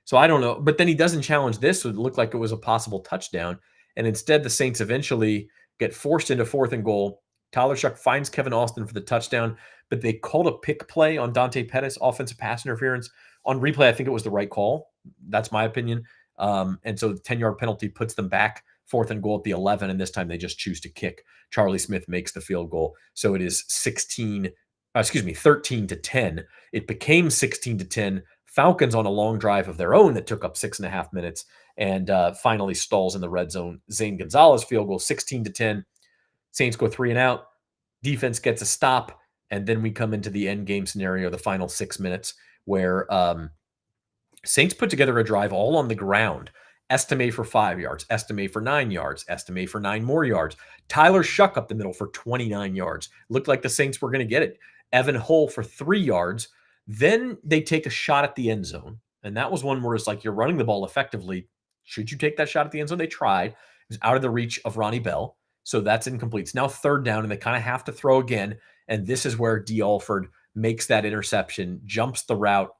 So I don't know. But then he doesn't challenge this. So it looked like it was a possible touchdown. And instead, the Saints eventually get forced into 4th and goal. Tyler Shough finds Kevin Austin for the touchdown, but they called a pick play on Dante Pettis, offensive pass interference. On replay, I think it was the right call. That's my opinion. And so the 10-yard penalty puts them back 4th and goal at the 11, and this time they just choose to kick. Charlie Smith makes the field goal. So it is 13-10. It became 16-10. Falcons on a long drive of their own that took up 6.5 minutes and finally stalls in the red zone. Zane Gonzalez field goal, 16-10. Saints go 3-and-out. Defense gets a stop, and then we come into the end game scenario, the final 6 minutes, where Saints put together a drive all on the ground. Estime for 5 yards, Estime for 9 yards, Estime for 9 more yards. Tyler Shough up the middle for 29 yards. Looked like the Saints were going to get it. Evan Hull for 3 yards. Then they take a shot at the end zone. And that was one where it's like, you're running the ball effectively. Should you take that shot at the end zone? They tried. It was out of the reach of Ronnie Bell. So that's incomplete. It's now 3rd down, and they kind of have to throw again. And this is where D. Alford makes that interception, jumps the route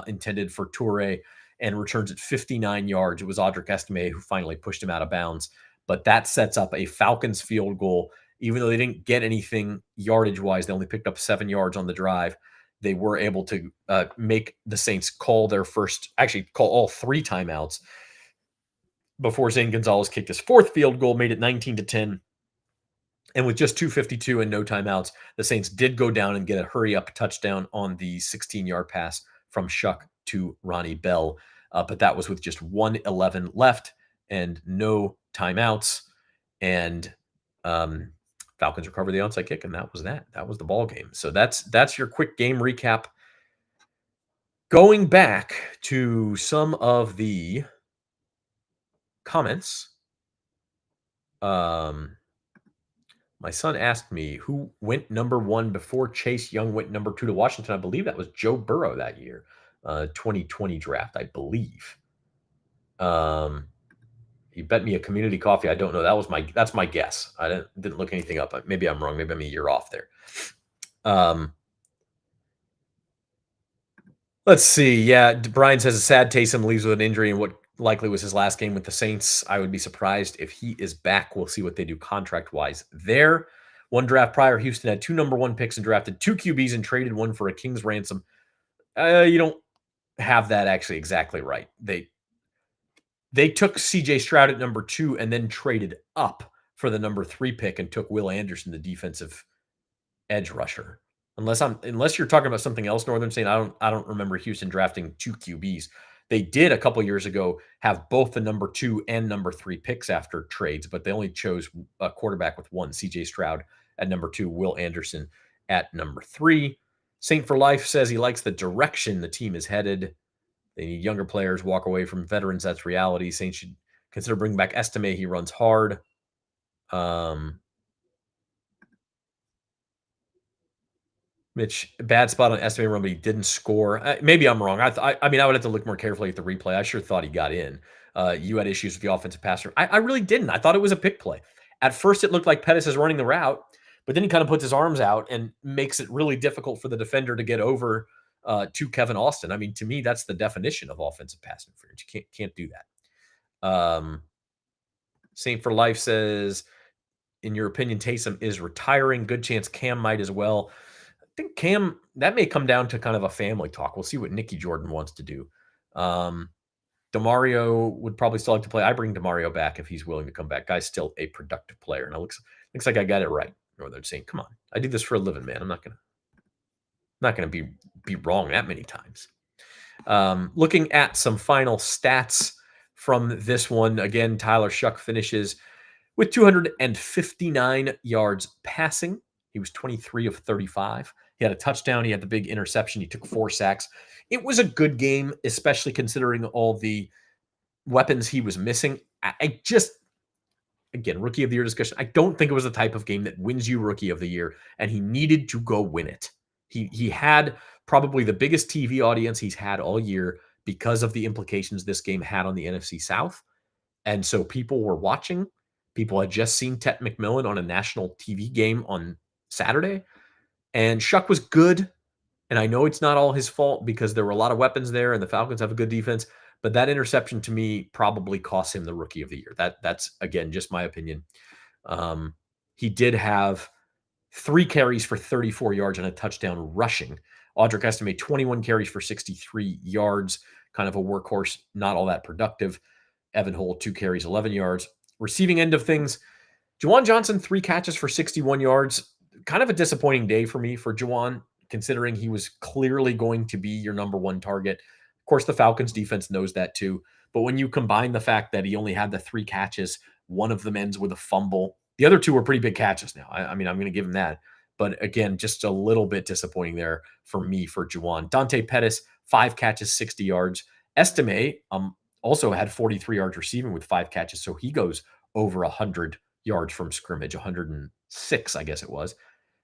intended for Toure, and returns it 59 yards. It was Audric Estime who finally pushed him out of bounds. But that sets up a Falcons field goal. Even though they didn't get anything yardage-wise, they only picked up 7 yards on the drive. They were able to make the Saints call all 3 timeouts before Zane Gonzalez kicked his 4th field goal, made it 19-10. And with just 2:52 and no timeouts, the Saints did go down and get a hurry-up touchdown on the 16-yard pass from Shough to Ronnie Bell. But that was with just 1:11 left and no timeouts. And Falcons recover the onside kick, and that was that. That was the ball game. So that's your quick game recap. Going back to some of the comments, my son asked me who went number 1 before Chase Young went number 2 to Washington. I believe that was Joe Burrow that year, 2020 draft, I believe. He bet me a community coffee. I don't know. That's my guess. I didn't look anything up. Maybe I'm wrong. Maybe I'm a year off there. Let's see. Yeah, Brian says a sad Taysom leaves with an injury in what likely was his last game with the Saints. I would be surprised if he is back. We'll see what they do contract-wise there. One draft prior, Houston had 2 number 1 picks and drafted 2 QBs and traded one for a king's ransom. You don't have that actually exactly right. They took C.J. Stroud at number 2 and then traded up for the number 3 pick and took Will Anderson, the defensive edge rusher. Unless you're talking about something else, Northern State, I don't remember Houston drafting 2 QBs. They did a couple years ago have both the number 2 and number 3 picks after trades, but they only chose a quarterback with 1, C.J. Stroud at number 2, Will Anderson at number 3. Saint for Life says he likes the direction the team is headed. They need younger players, walk away from veterans. That's reality. Saints should consider bringing back Estime. He runs hard. Mitch, bad spot on Estime run, but he didn't score. Maybe I'm wrong. I mean, I would have to look more carefully at the replay. I sure thought he got in. You had issues with the offensive passer. I really didn't. I thought it was a pick play. At first, it looked like Pettis is running the route, but then he kind of puts his arms out and makes it really difficult for the defender to get over to Kevin Austin. I mean, to me, that's the definition of offensive pass interference. You can't do that. Saint for Life says, in your opinion, Taysom is retiring. Good chance Cam might as well. I think Cam, that may come down to kind of a family talk. We'll see what Nicky Jordan wants to do. DeMario would probably still like to play. I bring DeMario back if he's willing to come back. Guy's still a productive player. And it looks like I got it right. Northern saying, come on, I do this for a living, man. I'm not gonna be wrong that many times. Looking at some final stats from this one. Again, Tyler Shough finishes with 259 yards passing. He was 23 of 35. He had a touchdown. He had the big interception. He took 4 sacks. It was a good game, especially considering all the weapons he was missing. I just, again, Rookie of the Year discussion. I don't think it was the type of game that wins you Rookie of the Year, and he needed to go win it. He had probably the biggest TV audience he's had all year because of the implications this game had on the NFC South. And so people were watching. People had just seen Tet McMillan on a national TV game on Saturday. And Shough was good. And I know it's not all his fault because there were a lot of weapons there and the Falcons have a good defense. But that interception to me probably cost him the Rookie of the Year. That's again, just my opinion. He did have 3 carries for 34 yards and a touchdown rushing. Audric Estime, 21 carries for 63 yards. Kind of a workhorse, not all that productive. Evan Hull, 2 carries, 11 yards. Receiving end of things, Juwan Johnson, 3 catches for 61 yards. Kind of a disappointing day for me for Juwan, considering he was clearly going to be your number 1 target. Of course, the Falcons defense knows that too. But when you combine the fact that he only had the 3 catches, one of them ends with a fumble. The other 2 were pretty big catches now. I mean, I'm going to give him that. But again, just a little bit disappointing there for me for Juwan. Dante Pettis, 5 catches, 60 yards. Estime also had 43 yards receiving with 5 catches. So he goes over 100 yards from scrimmage, 106, I guess it was.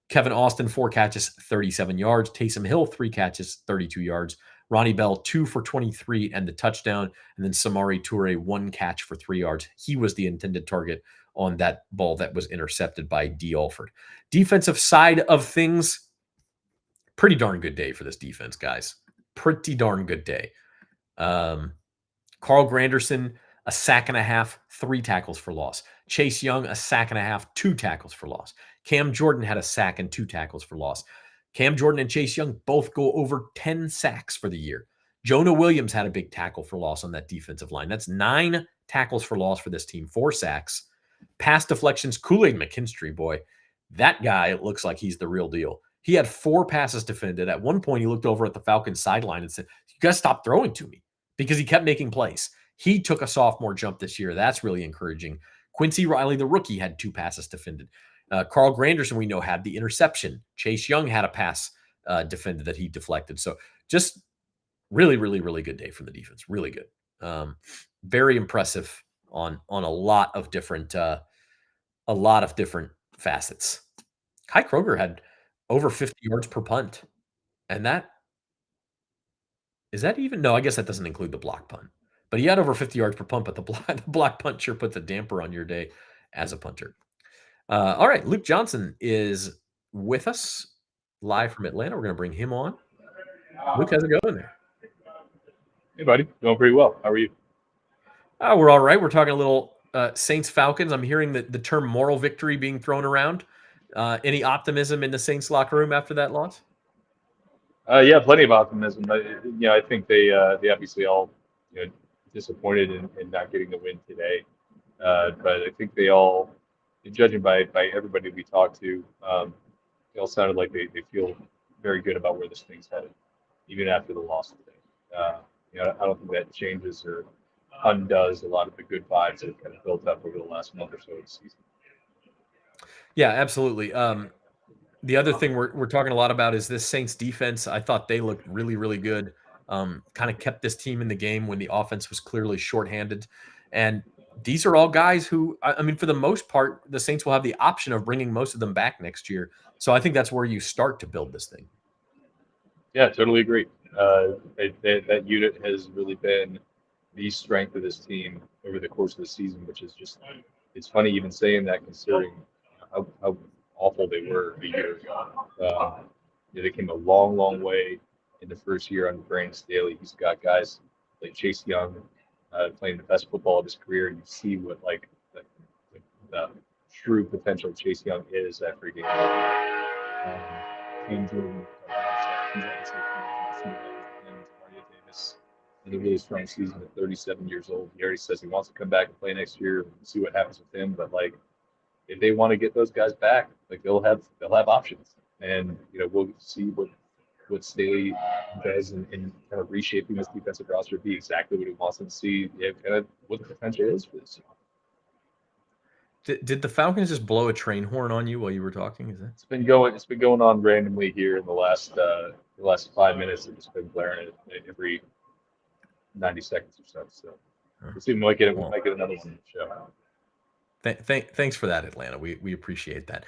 Kevin Austin, 4 catches, 37 yards. Taysom Hill, 3 catches, 32 yards. Ronnie Bell, 2 for 23 and the touchdown. And then Samori Toure, 1 catch for 3 yards. He was the intended target on that ball that was intercepted by D. Alford. Defensive side of things, pretty darn good day for this defense, guys. Pretty darn good day. Carl Granderson, a sack and a half, 3 tackles for loss. Chase Young, a sack and a half, 2 tackles for loss. Cam Jordan had a sack and 2 tackles for loss. Cam Jordan and Chase Young both go over 10 sacks for the year. Jonah Williams had a big tackle for loss on that defensive line. That's 9 tackles for loss for this team, 4 sacks. Pass deflections, Kool-Aid McKinstry, boy. That guy looks like he's the real deal. He had 4 passes defended. At one point, he looked over at the Falcons sideline and said, "You guys stop throwing to me," because he kept making plays. He took a sophomore jump this year. That's really encouraging. Quincy Riley, the rookie, had 2 passes defended. Carl Granderson, we know, had the interception. Chase Young had a pass defended that he deflected. So just really, really, really good day from the defense. Really good. Very impressive on a lot of different facets. Kai Kroger had over 50 yards per punt. And is that even? No, I guess that doesn't include the block punt. But he had over 50 yards per punt, but the block punt sure puts a damper on your day as a punter. All right, Luke Johnson is with us live from Atlanta. We're going to bring him on. Luke, how's it going there? Hey, buddy. Doing pretty well. How are you? We're all right. We're talking a little Saints Falcons. I'm hearing the term moral victory being thrown around. Any optimism in the Saints locker room after that loss? Yeah, plenty of optimism. I think they obviously all disappointed in not getting the win today. But I think they all, judging by everybody we talked to, they all sounded like they feel very good about where this thing's headed, even after the loss today. I don't think that changes or undoes a lot of the good vibes that have kind of built up over the last month or so of the season. Yeah, absolutely. The other thing we're talking a lot about is this Saints defense. I thought they looked really, really good. Kind of kept this team in the game when the offense was clearly shorthanded. And these are all guys who, I mean, for the most part, the Saints will have the option of bringing most of them back next year. So I think that's where you start to build this thing. Yeah, totally agree. That unit has really been the strength of this team over the course of the season, which is just, it's funny even saying that considering how awful they were a year ago. They came a long, long way in the first year under Brandon Staley. He's got guys like Chase Young playing the best football of his career. You see what the true potential Chase Young is after a game like that. Cam Jordan, he's obviously and Mario Davis in a really strong season at 37 years old. He already says he wants to come back and play next year and see what happens with him. But if they want to get those guys back, they'll have options. And we'll see what Staley does in kind of reshaping this defensive roster to be exactly what he wants them to see, kind of what the potential is for this team. Did the Falcons just blow a train horn on you while you were talking? Is that? It's been going on randomly here in the last 5 minutes. It's just been blaring it every 90 seconds or so. So we'll see. We might get another one in the show. Thanks for that, Atlanta. We appreciate that.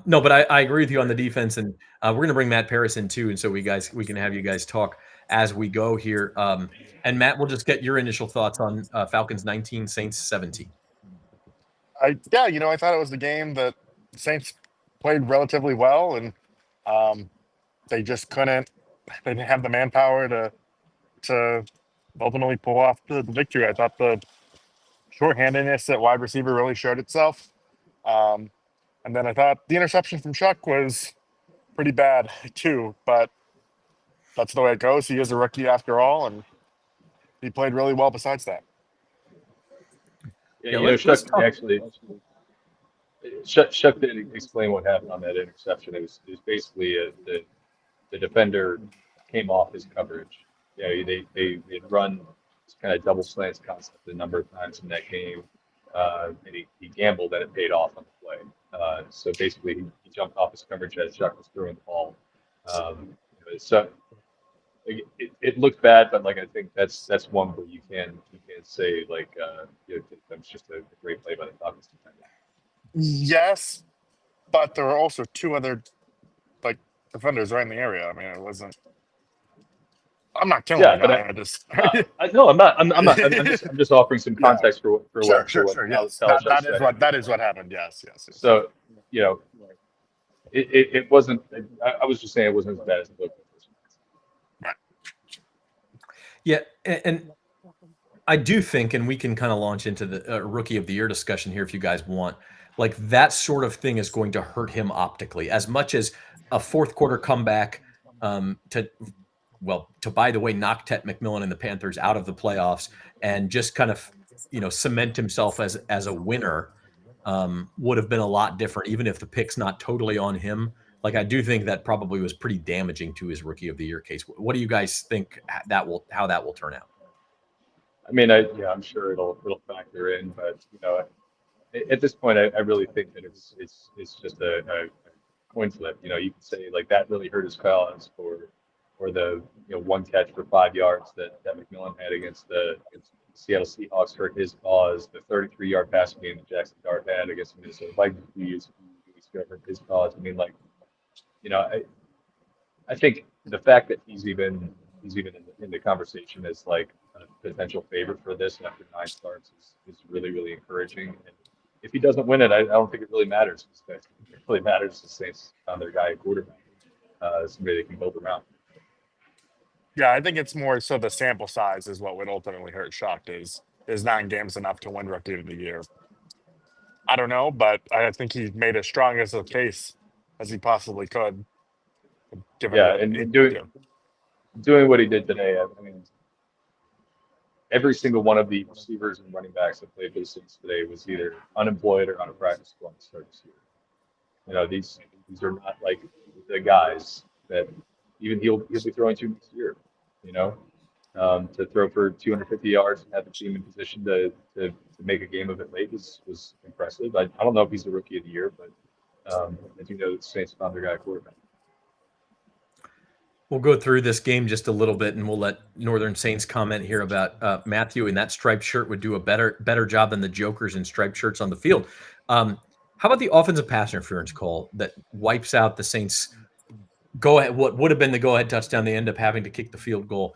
No, but I agree with you on the defense, and we're going to bring Matt Paris in too, and so we can have you guys talk as we go here. And Matt, we'll just get your initial thoughts on Falcons 19, Saints 17. I thought it was the game that the Saints played relatively well, and they just couldn't. They didn't have the manpower to ultimately pull off the victory. I thought the shorthandedness at wide receiver really showed itself, and then I thought the interception from Shough was pretty bad too. But that's the way it goes. He is a rookie after all, and he played really well. Besides that. Yeah, Shough did explain what happened on that interception. It was basically the defender came off his coverage. They had run this kind of double slants concept a number of times in that game, and he gambled that it paid off on the play. So basically, he jumped off his coverage as Shough was throwing the ball. So it looked bad, but I think that's one where you can say that was just a great play by the Falcons defender. Yes, but there were also 2 other defenders right in the area. I mean, it wasn't. I'm not killing the guy. I just. No, I'm not. I'm just offering some context for what. Sure. Yes, that is what happened. Yes. So it wasn't. I was just saying it wasn't as bad as it looked. Right. Yeah, and I do think, and we can kind of launch into the Rookie of the Year discussion here if you guys want. That sort of thing is going to hurt him optically as much as a fourth quarter comeback to, by the way, knock Tet McMillan and the Panthers out of the playoffs and just kind of, cement himself as a winner would have been a lot different, even if the pick's not totally on him. like I do think that probably was pretty damaging to his Rookie of the Year case. What do you guys think how that will turn out? I mean, I'm sure it'll factor in, but at this point, I really think that it's just a coin flip. You can say like that really hurt his cause for the one catch for 5 yards that McMillan had against the Seattle Seahawks hurt his cause. The 33-yard passing game that Jackson Dart had against the Minnesota Vikings a few years ago hurt his cause. I mean, like, I think the fact that he's even in the conversation as like a potential favorite for this after 9 starts is really, really encouraging. And if he doesn't win it, I don't think it really matters. It really matters the Saints on their guy at quarterback, somebody they can build around. Yeah, I think it's more so the sample size is what would ultimately hurt Shough. Is 9 games enough to win Rookie of the Year? I don't know, but I think he made as strong as a case as he possibly could. And doing what he did today, I mean, every single one of the receivers and running backs that played for the Saints today was either unemployed or on a practice squad to start this year. These are not like the guys that even he'll be throwing to next year. To throw for 250 yards and have the team in position to make a game of it late was impressive. I don't know if he's the Rookie of the Year, but I do know that the Saints found their guy at quarterback. We'll go through this game just a little bit, and we'll let Northern Saints comment here about Matthew. And that striped shirt would do a better job than the Jokers in striped shirts on the field. How about the offensive pass interference call that wipes out the Saints' go-ahead? What would have been the go-ahead touchdown? They end up having to kick the field goal.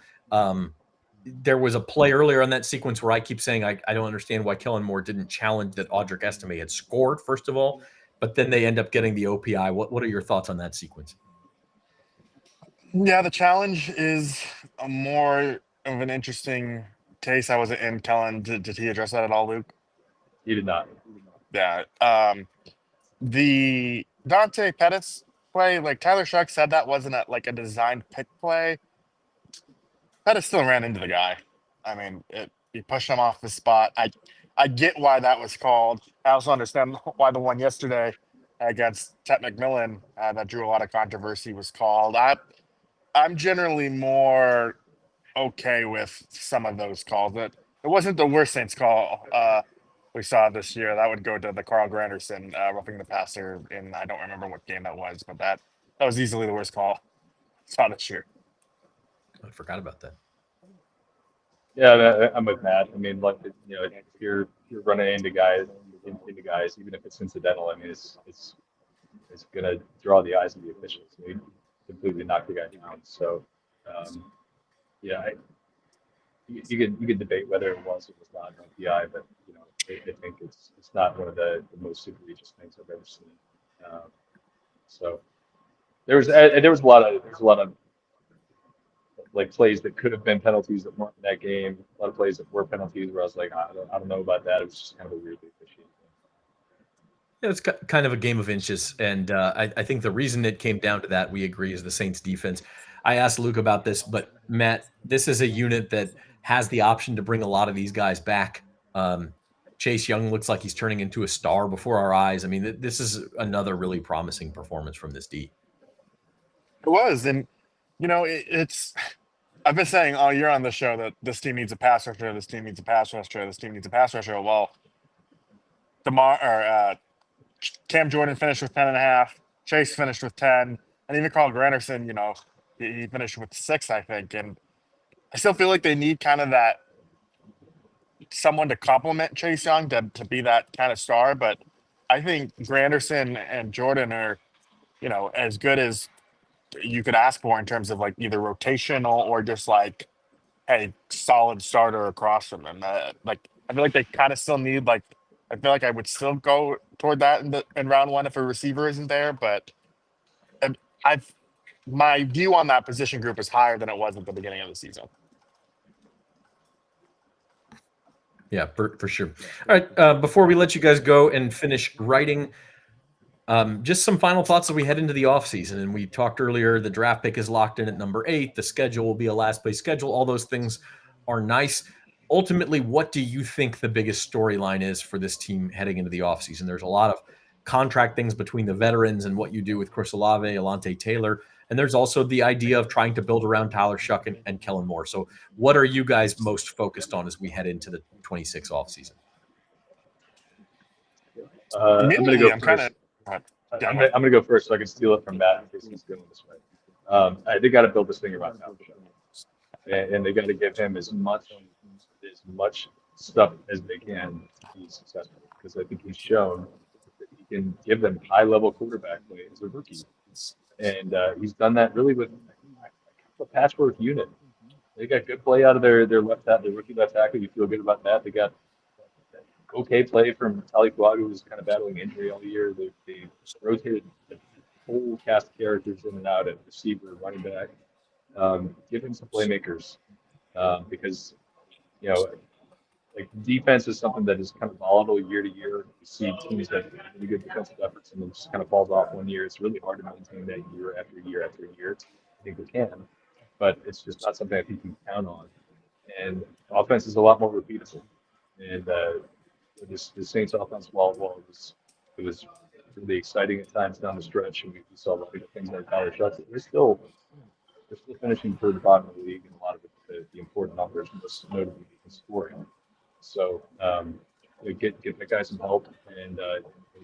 There was a play earlier on that sequence where I keep saying I don't understand why Kellen Moore didn't challenge that Audric Estime had scored, first of all, but then they end up getting the OPI. What are your thoughts on that sequence? Yeah, the challenge is a more of an interesting case. I wasn't in Kellen. Did he address that at all, Luke? He did not. Yeah. The Dante Pettis play, like Tyler Shough said, that wasn't a designed pick play. Pettis still ran into the guy. I mean, he pushed him off the spot. I get why that was called. I also understand why the one yesterday against Tet McMillan that drew a lot of controversy was called. I'm generally more okay with some of those calls. It wasn't the worst Saints call we saw this year. That would go to the Carl Granderson roughing the passer in, I don't remember what game that was, but that was easily the worst call I saw this year. I forgot about that. Yeah, I'm with Matt. I mean, like, if you're running into guys, even if it's incidental, I mean, it's gonna draw the eyes of the officials. They completely knock the guy down. So, you could debate whether it was or was not an OPI, but I think it's not one of the most egregious things I've ever seen. So there was a lot of like plays that could have been penalties that weren't in that game. A lot of plays that were penalties where I was like, I don't know about that. It was just kind of a weirdly officiated. Yeah, it's kind of a game of inches, and I think the reason it came down to that, we agree, is the Saints' defense. I asked Luke about this, but Matt, this is a unit that has the option to bring a lot of these guys back. Chase Young looks like he's turning into a star before our eyes. I mean, this is another really promising performance from this D. It was, and it's. I've been saying all year on the show that this team needs a pass rusher. This team needs a pass rusher. This team needs a pass rusher. Well, Cam Jordan finished with 10.5. Chase finished with 10, and even Carl Granderson, he finished with 6, I think. And I still feel like they need kind of that someone to complement Chase Young to be that kind of star. But I think Granderson and Jordan are, as good as you could ask for in terms of like either rotational or just like a solid starter across from them. I feel like they kind of still need I feel like I would still go toward that in round 1 if a receiver isn't there. But my view on that position group is higher than it was at the beginning of the season. Yeah, for sure. All right, before we let you guys go and finish writing, just some final thoughts as we head into the offseason. And we talked earlier, the draft pick is locked in at number 8. The schedule will be a last place schedule. All those things are nice. Ultimately, what do you think the biggest storyline is for this team heading into the offseason? There's a lot of contract things between the veterans and what you do with Chris Olave, Alante Taylor. And there's also the idea of trying to build around Tyler Shough and Kellen Moore. So what are you guys most focused on as we head into the 26 offseason? I'm going to go I'm first. I'm I'm going to go first so I can steal it from Matt in case he's going this way. They got to build this thing around Tyler Shough. And they got to give him as much stuff as they can to be successful, because I think he's shown that he can give them high-level quarterback play as a rookie. And he's done that really with a patchwork unit. They got good play out of their left tackle, their rookie left tackle. You feel good about that. They got okay play from Taliquaga, who was kind of battling injury all year. They rotated the whole cast of characters in and out at receiver, running back. Give him some playmakers, because like defense is something that is kind of volatile year to year. You see teams that have really good defensive efforts and then just kind of falls off one year. It's really hard to maintain that year after year after year. I think we can, but it's just not something I think you can count on. And offense is a lot more repeatable. And the Saints offense, while it was really exciting at times down the stretch, and we saw a lot of good things like Tyler Shough, they're still finishing toward the bottom of the league in a lot of the important numbers, most notably in scoring. So get the guy some help and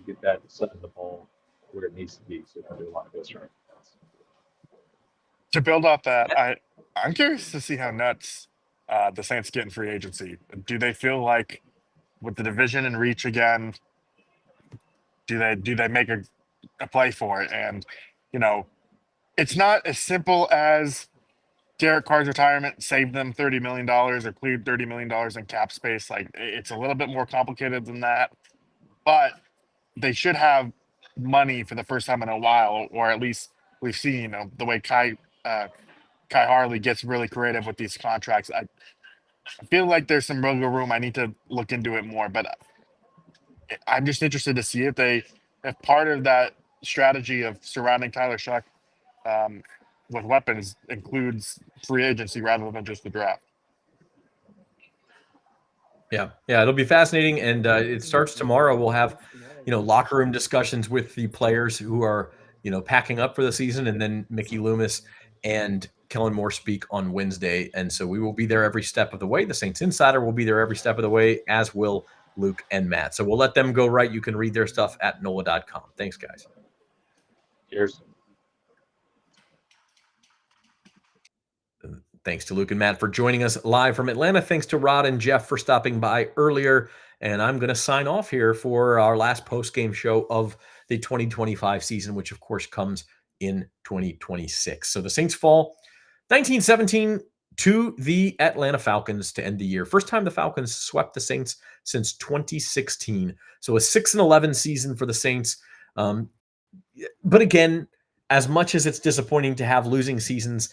get that side of the ball where it needs to be, so it can do a lot of good strength. To build off that, I'm curious to see how nuts the Saints get in free agency. Do they feel like with the division in reach again, do they make a play for it? And it's not as simple as Derek Carr's retirement saved them $30 million or cleared $30 million in cap space. Like, it's a little bit more complicated than that, but they should have money for the first time in a while, or at least we've seen, the way Kai Harley gets really creative with these contracts. I feel like there's some wiggle room. I need to look into it more, but I'm just interested to see if part of that strategy of surrounding Tyler Shough with weapons includes free agency rather than just the draft. Yeah, it'll be fascinating, and it starts tomorrow. We'll have, locker room discussions with the players who are, packing up for the season, and then Mickey Loomis and Kellen Moore speak on Wednesday, and so we will be there every step of the way. The Saints Insider will be there every step of the way, as will Luke and Matt. So we'll let them go right. You can read their stuff at NOLA.com. Thanks, guys. Cheers. Thanks to Luke and Matt for joining us live from Atlanta. Thanks to Rod and Jeff for stopping by earlier. And I'm going to sign off here for our last post-game show of the 2025 season, which of course comes in 2026. So the Saints fall 19-17 to the Atlanta Falcons to end the year. First time the Falcons swept the Saints since 2016. So a 6-11 season for the Saints. But again, as much as it's disappointing to have losing seasons,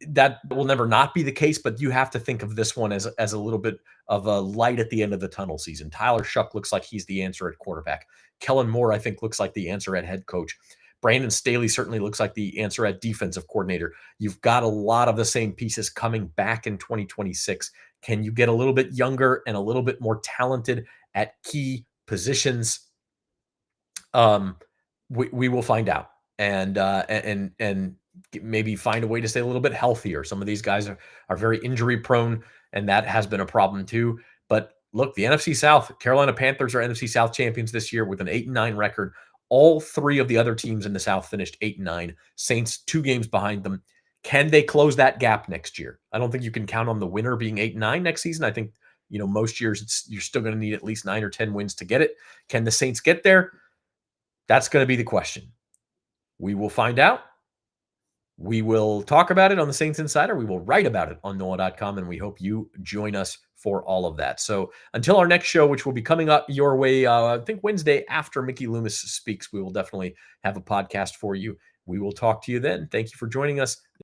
that will never not be the case, but you have to think of this one as a little bit of a light at the end of the tunnel season. Tyler Shough looks like he's the answer at quarterback. Kellen Moore, I think, looks like the answer at head coach. Brandon Staley certainly looks like the answer at defensive coordinator. You've got a lot of the same pieces coming back in 2026. Can you get a little bit younger and a little bit more talented at key positions? We will find out. And maybe find a way to stay a little bit healthier. Some of these guys are very injury prone, and that has been a problem too. But look, the NFC South, Carolina Panthers are NFC South champions this year with an 8-9 record. All three of the other teams in the South finished 8-9. Saints 2 games behind them. Can they close that gap next year? I don't think you can count on the winner being 8-9 next season. I think, most years you're still going to need at least 9 or 10 wins to get it. Can the Saints get there? That's going to be the question. We will find out. We will talk about it on the Saints Insider. We will write about it on NOLA.com, and we hope you join us for all of that. So until our next show, which will be coming up your way, I think Wednesday after Mickey Loomis speaks, we will definitely have a podcast for you. We will talk to you then. Thank you for joining us.